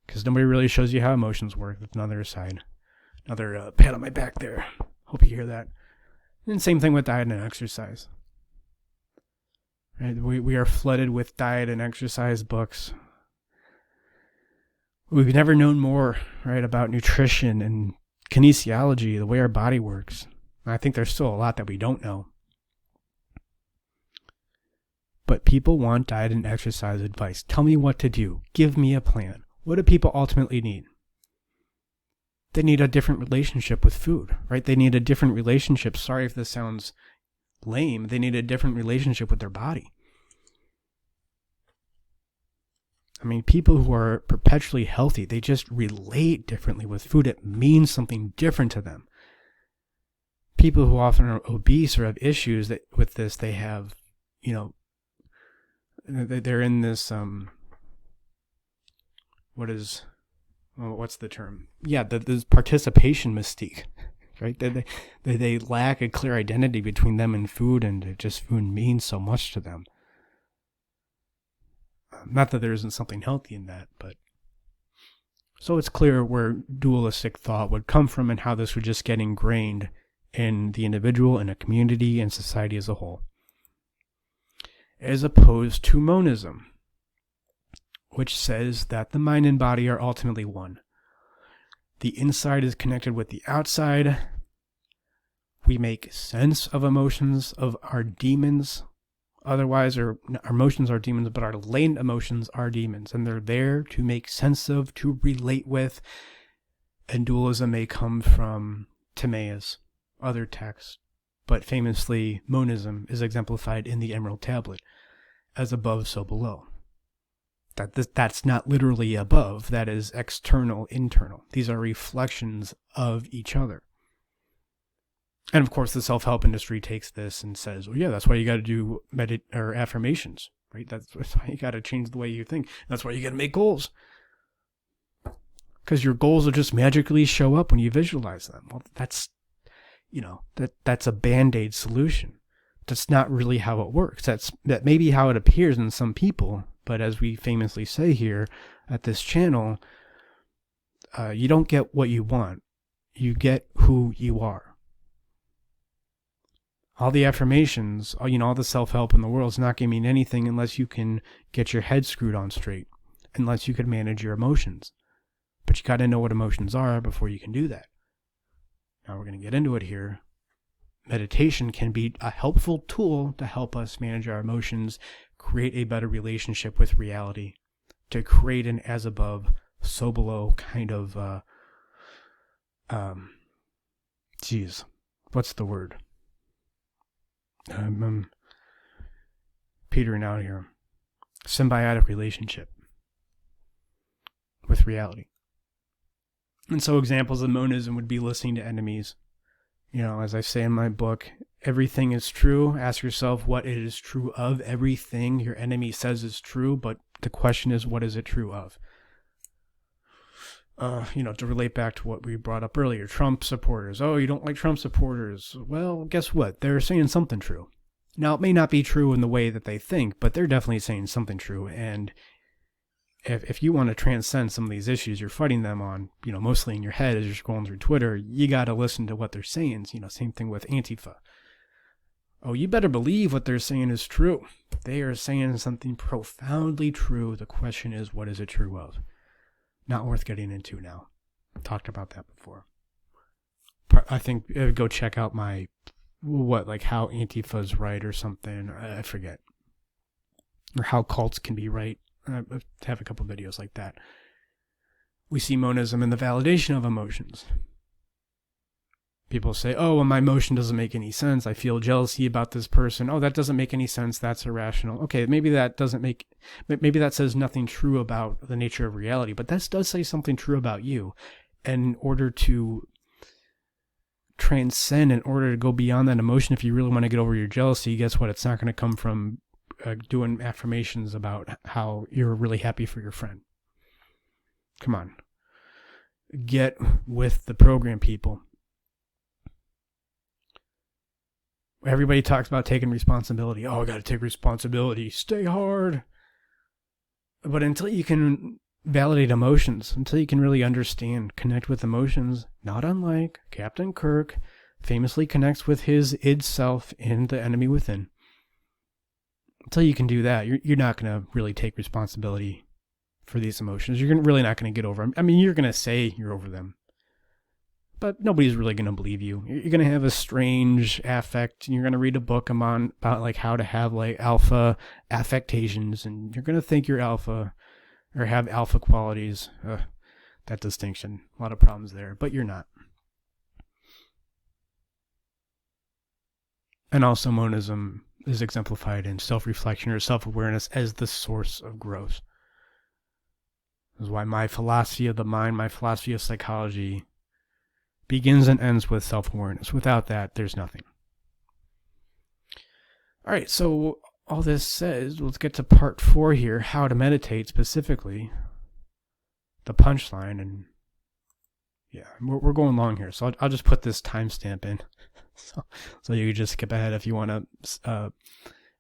Because nobody really shows you how emotions work. That's another aside. Another pat on my back there. Hope you hear that. And same thing with diet and exercise. Right? We are flooded with diet and exercise books. We've never known more, right, about nutrition and kinesiology, the way our body works. I think there's still a lot that we don't know. But people want diet and exercise advice. Tell me what to do. Give me a plan. What do people ultimately need? They need a different relationship with food, right? They need a different relationship. Sorry if this sounds lame. They need a different relationship with their body. I mean, people who are perpetually healthy, they just relate differently with food. It means something different to them. People who often are obese or have issues with this, they have, they're in this, what's the term? Yeah, this participation mystique, right? They lack a clear identity between them and food, and just food means so much to them. Not that there isn't something healthy in that, but so it's clear where dualistic thought would come from and how this would just get ingrained in the individual, in a community, and society as a whole. As opposed to monism, which says that the mind and body are ultimately one. The inside is connected with the outside. We make sense of emotions, of our demons. Otherwise, our emotions are demons, but our latent emotions are demons. And they're there to make sense of, to relate with. And dualism may come from Timaeus, other texts. But famously, monism is exemplified in the Emerald Tablet. As above, so below. That's not literally above. That is external, internal. These are reflections of each other. And of course, the self-help industry takes this and says, well, yeah, that's why you got to do affirmations, right? That's why you got to change the way you think. That's why you got to make goals. Because your goals will just magically show up when you visualize them. Well, that's a Band-Aid solution. That's not really how it works. That may be how it appears in some people, but as we famously say here at this channel, you don't get what you want. You get who you are. All the affirmations, all the self-help in the world is not going to mean anything unless you can get your head screwed on straight, unless you can manage your emotions. But you got to know what emotions are before you can do that. Now we're going to get into it here. Meditation can be a helpful tool to help us manage our emotions, create a better relationship with reality, to create an as above, so below kind of, what's the word? I'm petering out here. Symbiotic relationship with reality. And so examples of monism would be listening to enemies. As I say in my book, everything is true. Ask yourself what it is true of. Everything your enemy says is true, but the question is, what is it true of? To relate back to what we brought up earlier, Trump supporters. Oh, you don't like Trump supporters. Well, guess what? They're saying something true. Now, it may not be true in the way that they think, but they're definitely saying something true. And if you want to transcend some of these issues you're fighting them on, mostly in your head as you're scrolling through Twitter, you got to listen to what they're saying. Same thing with Antifa. Oh, you better believe what they're saying is true. They are saying something profoundly true. The question is, what is it true of? Not worth getting into now. Talked about that before. I think go check out my, how Antifa's right or something. I forget. Or how cults can be right. I have a couple videos like that. We see monism in the validation of emotions. People say, oh, well, my emotion doesn't make any sense. I feel jealousy about this person. Oh, that doesn't make any sense. That's irrational. Okay, maybe that says nothing true about the nature of reality, but that does say something true about you. And in order to transcend, in order to go beyond that emotion, if you really want to get over your jealousy, guess what? It's not going to come from doing affirmations about how you're really happy for your friend. Come on. Get with the program, people. Everybody talks about taking responsibility. Oh, I got to take responsibility. Stay hard. But until you can validate emotions, until you can really understand, connect with emotions, not unlike Captain Kirk famously connects with his id self in The Enemy Within. Until you can do that, you're not going to really take responsibility for these emotions. You're really not going to get over them. I mean, you're going to say you're over them, but nobody's really going to believe you. You're going to have a strange affect, and you're going to read a book about like how to have like alpha affectations, and you're going to think you're alpha or have alpha qualities. That distinction, a lot of problems there, but you're not. And also monism is exemplified in self-reflection or self-awareness as the source of growth. This is why my philosophy of the mind, my philosophy of psychology begins and ends with self-awareness. Without that, there's nothing. All right, so all this says, let's get to part 4 here, how to meditate specifically, the punchline, and yeah, we're going long here, so I'll just put this timestamp in, so you can just skip ahead if you want to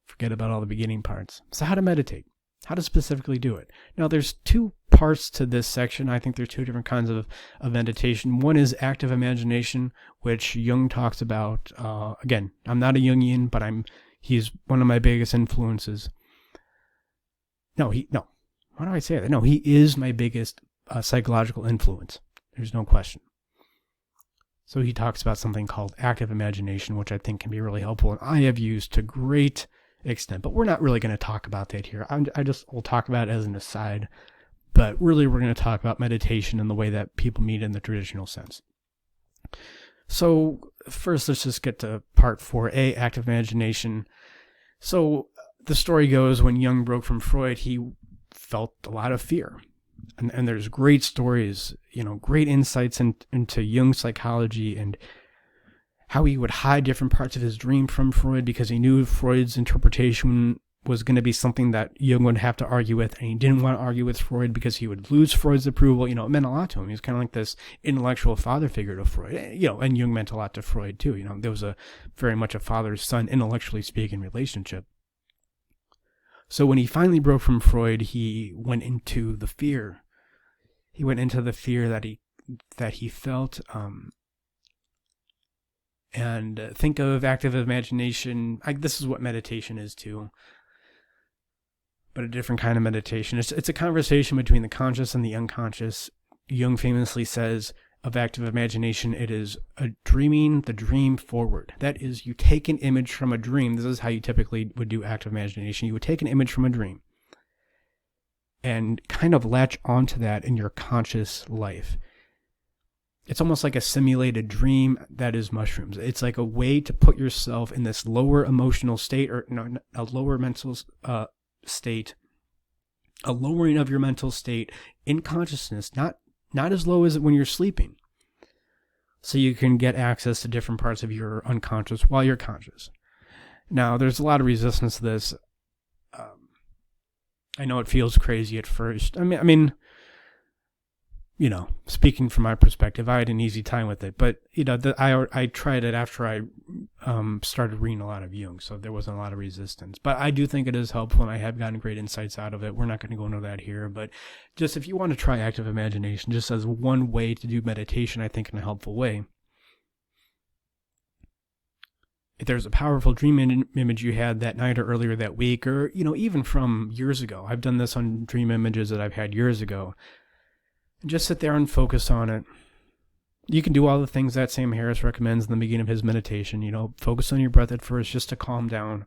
forget about all the beginning parts. So how to meditate, how to specifically do it. Now there's 2 parts to this section. I think there's 2 different kinds of meditation. One is active imagination, which Jung talks about. Again, I'm not a Jungian, but he's one of my biggest influences. No. Why do I say that? No, he is my biggest psychological influence. There's no question. So he talks about something called active imagination, which I think can be really helpful, and I have used to great extent. But we're not really going to talk about that here. We'll talk about it as an aside. But really, we're going to talk about meditation in the way that people mean it in the traditional sense. So first, let's just get to part 4a, active imagination. So the story goes, when Jung broke from Freud, he felt a lot of fear. And there's great stories, great insights into Jung's psychology and how he would hide different parts of his dream from Freud because he knew Freud's interpretation was going to be something that Jung would have to argue with, and he didn't want to argue with Freud because he would lose Freud's approval. It meant a lot to him. He was kind of like this intellectual father figure to Freud, and Jung meant a lot to Freud too. There was very much a father-son, intellectually speaking, relationship. So when he finally broke from Freud, he went into the fear. He went into the fear that he felt. And think of active imagination. This is what meditation is too, but a different kind of meditation. It's a conversation between the conscious and the unconscious. Jung famously says of active imagination, it is dreaming the dream forward. That is, you take an image from a dream. This is how you typically would do active imagination. You would take an image from a dream and kind of latch onto that in your conscious life. It's almost like a simulated dream that is mushrooms. It's like a way to put yourself in this lower emotional state, or a lower mental state, a lowering of your mental state in consciousness, not as low as when you're sleeping. So you can get access to different parts of your unconscious while you're conscious. Now, there's a lot of resistance to this. I know it feels crazy at first. I mean, speaking from my perspective, I had an easy time with it. But, I tried it after I started reading a lot of Jung, so there wasn't a lot of resistance. But I do think it is helpful, and I have gotten great insights out of it. We're not going to go into that here. But just if you want to try active imagination, just as one way to do meditation, I think in a helpful way. If there's a powerful dream image you had that night or earlier that week, or, even from years ago. I've done this on dream images that I've had years ago. Just sit there and focus on it. You can do all the things that Sam Harris recommends in the beginning of his meditation. Focus on your breath at first just to calm down.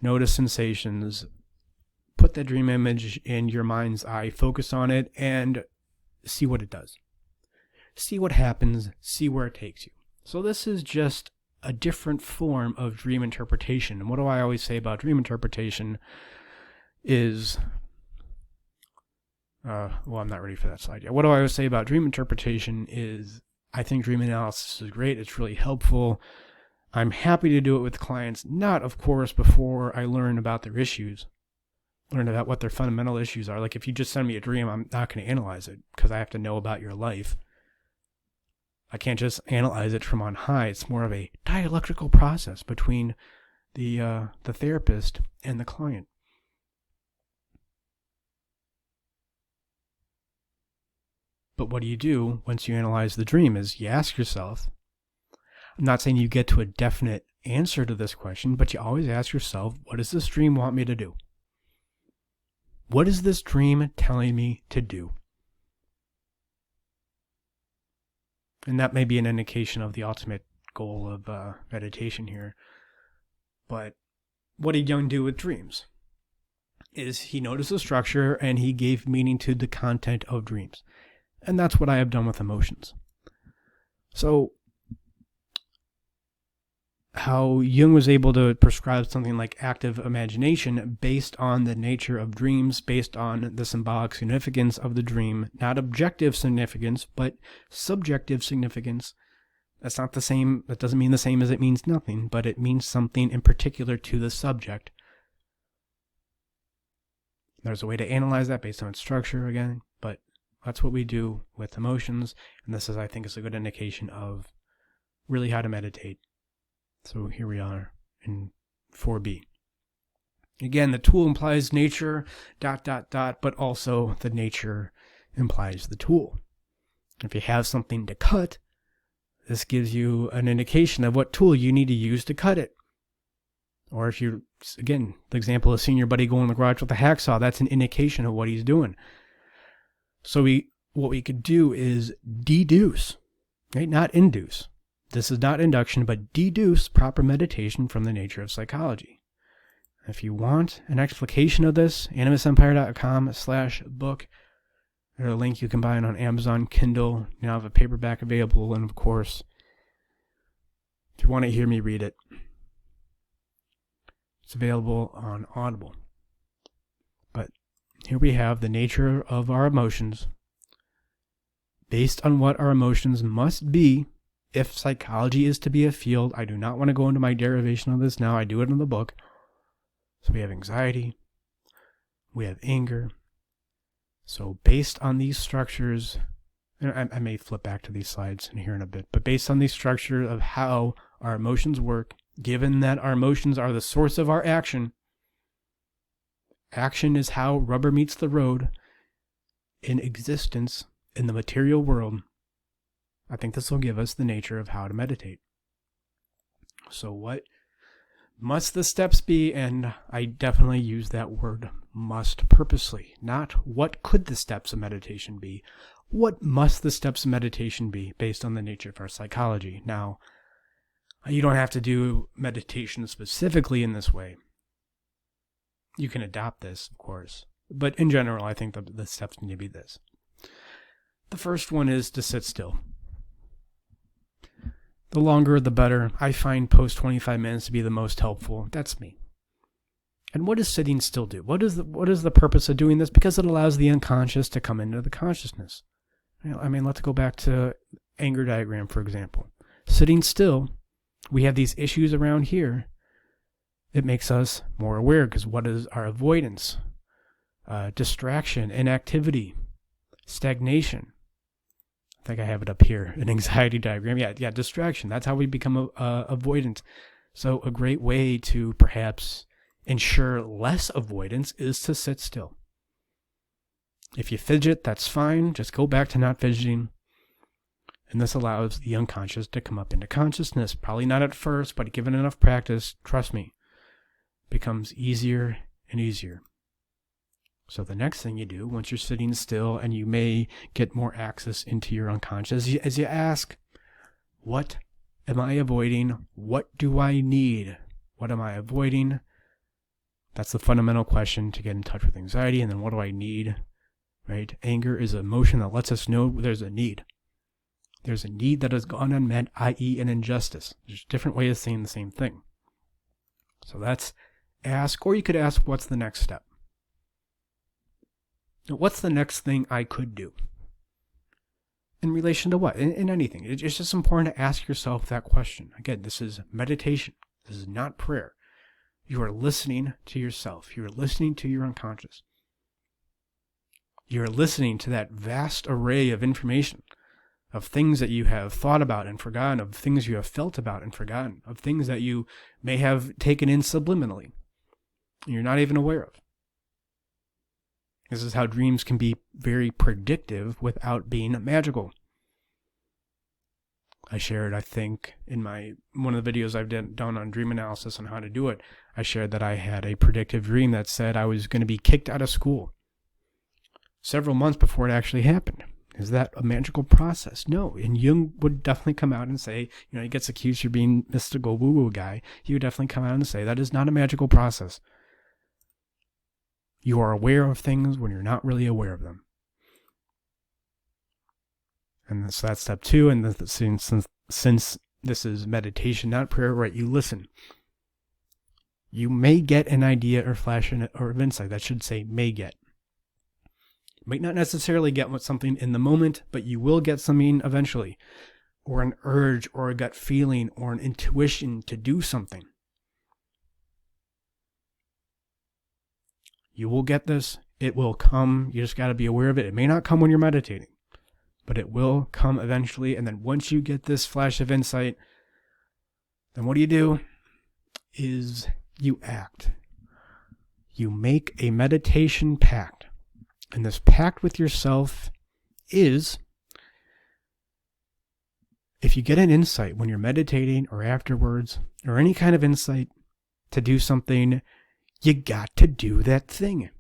Notice sensations. Put that dream image in your mind's eye. Focus on it and see what it does. See what happens. See where it takes you. So this is just a different form of dream interpretation. And what do I always say about dream interpretation is... I'm not ready for that slide yet. What do I always say about dream interpretation is I think dream analysis is great. It's really helpful. I'm happy to do it with clients, not, of course, before I learn about their issues, learn about what their fundamental issues are. Like if you just send me a dream, I'm not going to analyze it because I have to know about your life. I can't just analyze it from on high. It's more of a dialectical process between the therapist and the client. But what do you do once you analyze the dream is you ask yourself, I'm not saying you get to a definite answer to this question, but you always ask yourself, what does this dream want me to do? What is this dream telling me to do? And that may be an indication of the ultimate goal of meditation here. But what did Jung do with dreams? Is he noticed the structure and he gave meaning to the content of dreams. And that's what I have done with emotions. So how Jung was able to prescribe something like active imagination based on the nature of dreams, based on the symbolic significance of the dream, not objective significance, but subjective significance. That's not the same. That doesn't mean the same as it means nothing, but it means something in particular to the subject. There's a way to analyze that based on its structure again, but that's what we do with emotions, and this is, I think, is a good indication of really how to meditate. So here we are in 4b. Again, the tool implies nature, ... but also the nature implies the tool. If you have something to cut, this gives you an indication of what tool you need to use to cut it. Or if you, again, the example of seeing your buddy go in the garage with a hacksaw, that's an indication of what he's doing. So what we could do is deduce, right? Not induce. This is not induction, but deduce proper meditation from the nature of psychology. If you want an explication of this, animusempire.com/book. There's a link you can buy it on Amazon, Kindle. You now have a paperback available, and of course, if you want to hear me read it, it's available on Audible. But here we have the nature of our emotions based on what our emotions must be. If psychology is to be a field, I do not want to go into my derivation of this now. I do it in the book. So we have anxiety. We have anger. So based on these structures, and I may flip back to these slides in here in a bit, but based on these structures of how our emotions work, given that our emotions are the source of our action, action is how rubber meets the road in existence in the material world. I think this will give us the nature of how to meditate. So what must the steps be? And I definitely use that word must purposely. Not what could the steps of meditation be? What must the steps of meditation be based on the nature of our psychology? Now, you don't have to do meditation specifically in this way. You can adopt this, of course. But in general, I think the steps need to be this. The first one is to sit still. The longer, the better. I find post 25 minutes to be the most helpful. That's me. And what does sitting still do? What is the purpose of doing this? Because it allows the unconscious to come into the consciousness. I mean, let's go back to anger diagram, for example. Sitting still, we have these issues around here. It makes us more aware because what is our avoidance? Distraction, inactivity, stagnation. I think I have it up here, an anxiety diagram. Yeah, distraction. That's how we become avoidant. So a great way to perhaps ensure less avoidance is to sit still. If you fidget, that's fine. Just go back to not fidgeting. And this allows the unconscious to come up into consciousness. Probably not at first, but given enough practice, trust me, it becomes easier and easier. So the next thing you do, once you're sitting still, and you may get more access into your unconscious, as you ask, what am I avoiding? What do I need? What am I avoiding? That's the fundamental question to get in touch with anxiety. And then what do I need? Right? Anger is an emotion that lets us know there's a need. There's a need that has gone unmet, i.e. an injustice. There's a different way of saying the same thing. So that's ask, or you could ask, what's the next step? What's the next thing I could do? In relation to what? In anything. It's just important to ask yourself that question. Again, this is meditation. This is not prayer. You are listening to yourself. You are listening to your unconscious. You are listening to that vast array of information, of things that you have thought about and forgotten, of things you have felt about and forgotten, of things that you may have taken in subliminally, and you're not even aware of. This is how dreams can be very predictive without being magical. I shared, I think, in one of the videos I've done on dream analysis on how to do it, I shared that I had a predictive dream that said I was going to be kicked out of school several months before it actually happened. Is that a magical process? No. And Jung would definitely come out and say, he gets accused of being mystical woo-woo guy. He would definitely come out and say that is not a magical process. You are aware of things when you're not really aware of them. And so that's step 2. And since this is meditation, not prayer, right? You listen. You may get an idea or flash of insight. That should say may get. You might not necessarily get something in the moment, but you will get something eventually. Or an urge or a gut feeling or an intuition to do something. You will get this. It will come. You just got to be aware of it. It may not come when you're meditating, but it will come eventually. And then once you get this flash of insight, then what do? Is you act. You make a meditation pact. And this pact with yourself is, if you get an insight when you're meditating or afterwards, or any kind of insight to do something, you got to do that thing.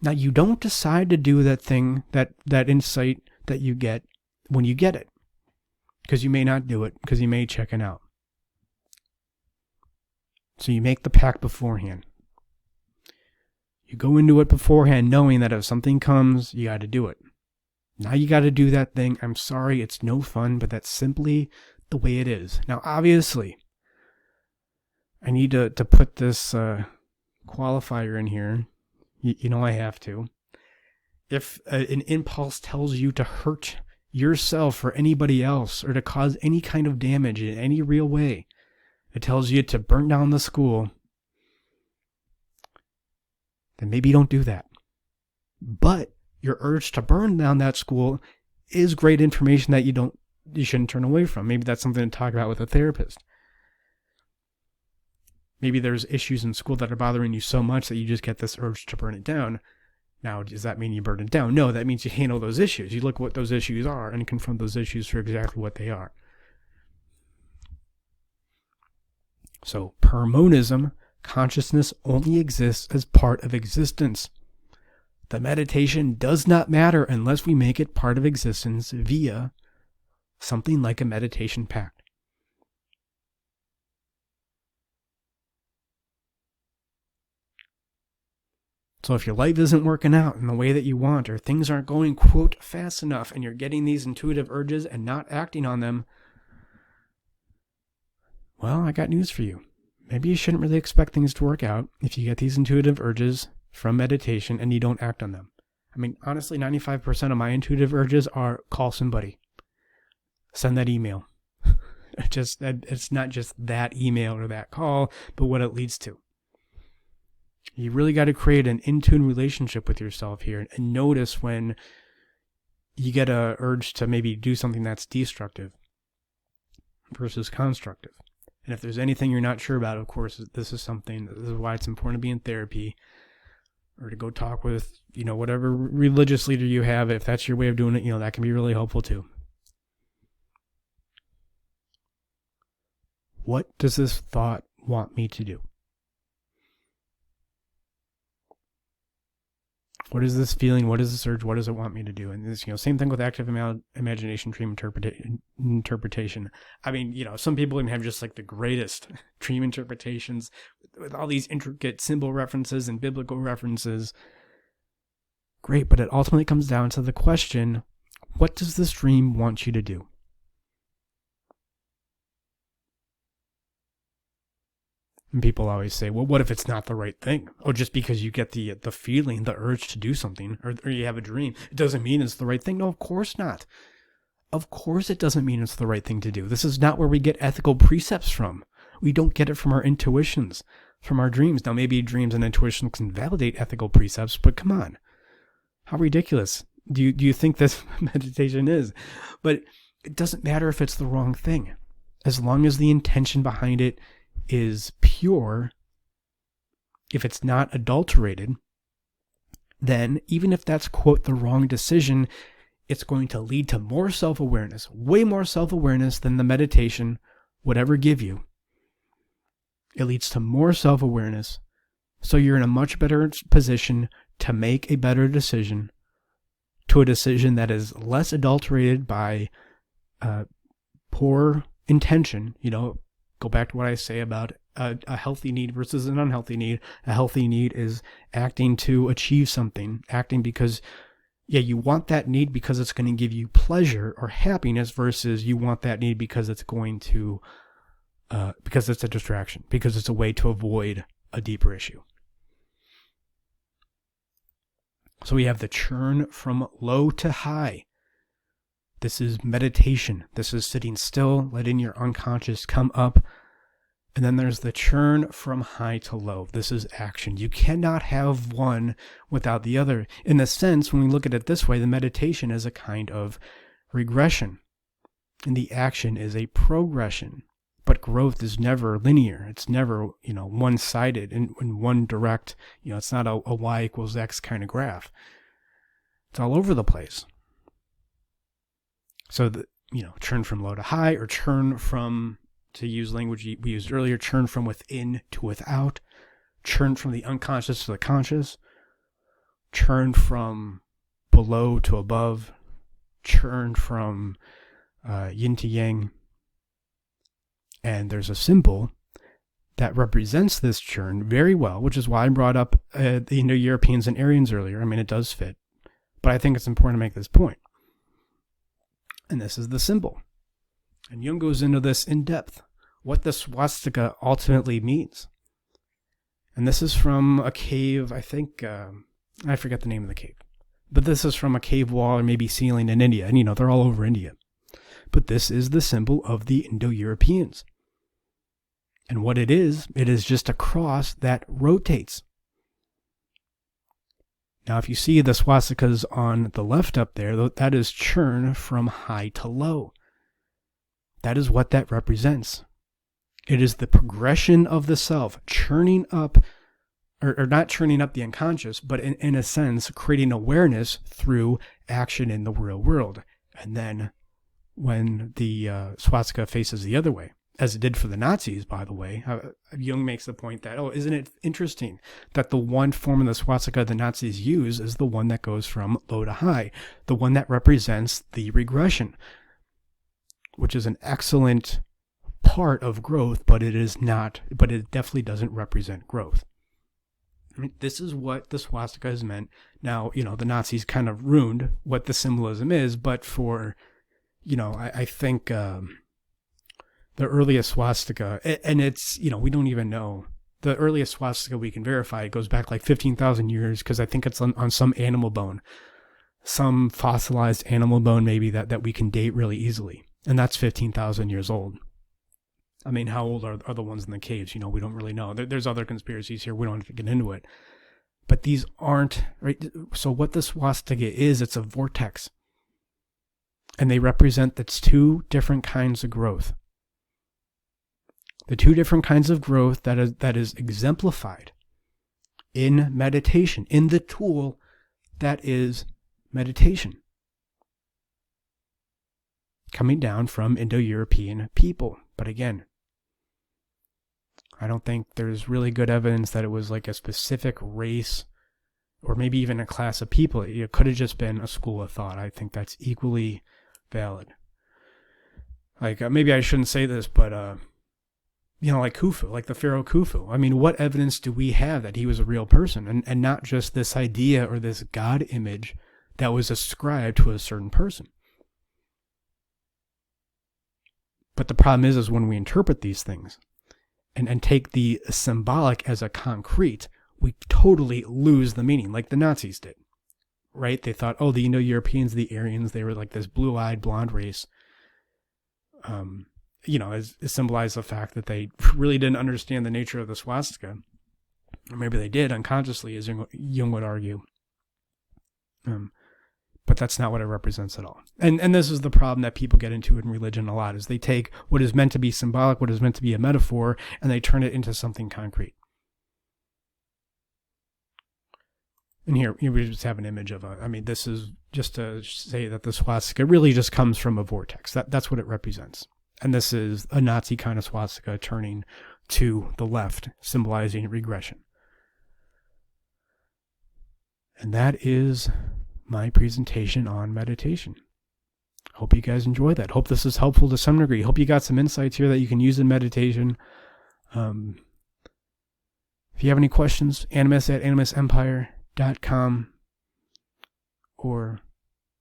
Now, you don't decide to do that thing, that insight that you get when you get it. Because you may not do it, because you may check it out. So you make the pact beforehand. You go into it beforehand knowing that if something comes, you got to do it. Now you got to do that thing. I'm sorry, it's no fun, but that's simply the way it is. Now, obviously, I need to put this qualifier in here. I have to. If an impulse tells you to hurt yourself or anybody else or to cause any kind of damage in any real way, it tells you to burn down the school, then maybe don't do that. But your urge to burn down that school is great information that you shouldn't turn away from. Maybe that's something to talk about with a therapist. Maybe there's issues in school that are bothering you so much that you just get this urge to burn it down. Now, does that mean you burn it down? No, that means you handle those issues. You look at what those issues are and confront those issues for exactly what they are. So, per Monism, consciousness only exists as part of existence. The meditation does not matter unless we make it part of existence via something like a meditation pact. So if your life isn't working out in the way that you want, or things aren't going, quote, fast enough, and you're getting these intuitive urges and not acting on them, well, I got news for you. Maybe you shouldn't really expect things to work out if you get these intuitive urges from meditation and you don't act on them. I mean, honestly, 95% of my intuitive urges are call somebody. Send that email. It's not just that email or that call, but what it leads to. You really got to create an in-tune relationship with yourself here and notice when you get a urge to maybe do something that's destructive versus constructive. And if there's anything you're not sure about, of course, this is why it's important to be in therapy or to go talk with, whatever religious leader you have. If that's your way of doing it, that can be really helpful too. What does this thought want me to do? What is this feeling? What is this urge? What does it want me to do? And this, same thing with active imagination dream interpretation. I mean, some people can have just like the greatest dream interpretations with all these intricate symbol references and biblical references. Great, but it ultimately comes down to the question, what does this dream want you to do? And people always say, well, what if it's not the right thing? Oh, just because you get the feeling, the urge to do something, or you have a dream, it doesn't mean it's the right thing. No, of course not. Of course it doesn't mean it's the right thing to do. This is not where we get ethical precepts from. We don't get it from our intuitions, from our dreams. Now, maybe dreams and intuition can validate ethical precepts, but come on. How ridiculous do you think this meditation is? But it doesn't matter if it's the wrong thing. As long as the intention behind it is pure, if it's not adulterated, then even if that's, quote, the wrong decision, it's going to lead to more self-awareness, way more self-awareness than the meditation would ever give you. It leads to more self-awareness, so you're in a much better position to make a better decision, to a decision that is less adulterated by poor intention. Go back to what I say about a healthy need versus an unhealthy need. A healthy need is acting to achieve something, acting because, you want that need because it's going to give you pleasure or happiness, versus you want that need because it's going to, because it's a distraction, because it's a way to avoid a deeper issue. So we have the churn from low to high. This is meditation. This is sitting still, letting your unconscious come up. And then there's the churn from high to low. This is action. You cannot have one without the other. In a sense, when we look at it this way, the meditation is a kind of regression, and the action is a progression. But growth is never linear. It's never, one-sided in one direct. It's not a y equals x kind of graph. It's all over the place. So, churn from low to high, or churn from, to use language we used earlier, churn from within to without, churn from the unconscious to the conscious, churn from below to above, churn from yin to yang. And there's a symbol that represents this churn very well, which is why I brought up the Indo-Europeans and Aryans earlier. I mean, it does fit, but I think it's important to make this point. And this is the symbol. And Jung goes into this in depth, what the swastika ultimately means. And this is from a cave, I think, I forget the name of the cave, but this is from a cave wall or maybe ceiling in India. And, they're all over India. But this is the symbol of the Indo-Europeans. And what it is just a cross that rotates. Now, if you see the swastikas on the left up there, that is churn from high to low. That is what that represents. It is the progression of the self, churning up, or not churning up the unconscious, but in a sense, creating awareness through action in the real world. And then when the swastika faces the other way, as it did for the Nazis, by the way, Jung makes the point that, isn't it interesting that the one form of the swastika the Nazis use is the one that goes from low to high, the one that represents the regression, which is an excellent part of growth, but it definitely doesn't represent growth. I mean, this is what the swastika has meant. Now, the Nazis kind of ruined what the symbolism is, but for, I think the earliest swastika, and it's, we don't even know. The earliest swastika we can verify, it goes back like 15,000 years, because I think it's on some animal bone, some fossilized animal bone maybe that we can date really easily. And that's 15,000 years old. I mean, how old are the ones in the caves? We don't really know. There's other conspiracies here. We don't have to get into it. But these aren't, right? So what the swastika is, it's a vortex. And they represent that's two different kinds of growth. The two different kinds of growth that is exemplified in meditation, in the tool that is meditation, coming down from Indo-European people. But again, I don't think there's really good evidence that it was like a specific race or maybe even a class of people. It could have just been a school of thought. I think that's equally valid. Like, maybe I shouldn't say this, but like Khufu, like the Pharaoh Khufu. I mean, what evidence do we have that he was a real person and not just this idea or this God image that was ascribed to a certain person? But the problem is when we interpret these things and take the symbolic as a concrete, we totally lose the meaning, like the Nazis did. right? They thought, oh, the Indo-Europeans, the Aryans, they were like this blue-eyed blonde race. It symbolized the fact that they really didn't understand the nature of the swastika. Or maybe they did unconsciously, as Jung would argue. But that's not what it represents at all. And this is the problem that people get into in religion a lot, is they take what is meant to be symbolic, what is meant to be a metaphor, and they turn it into something concrete. And here we just have an image of this is just to say that the swastika really just comes from a vortex. That's what it represents. And this is a Nazi kind of swastika turning to the left, symbolizing regression. And that is my presentation on meditation. Hope you guys enjoy that. Hope this is helpful to some degree. Hope you got some insights here that you can use in meditation. If you have any questions, animus@animusempire.com, or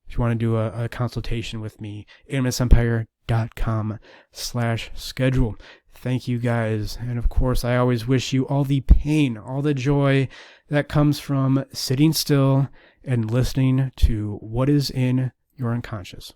if you want to do a consultation with me, animusempire.com/schedule. Thank you guys. And of course, I always wish you all the pain, all the joy that comes from sitting still and listening to what is in your unconscious.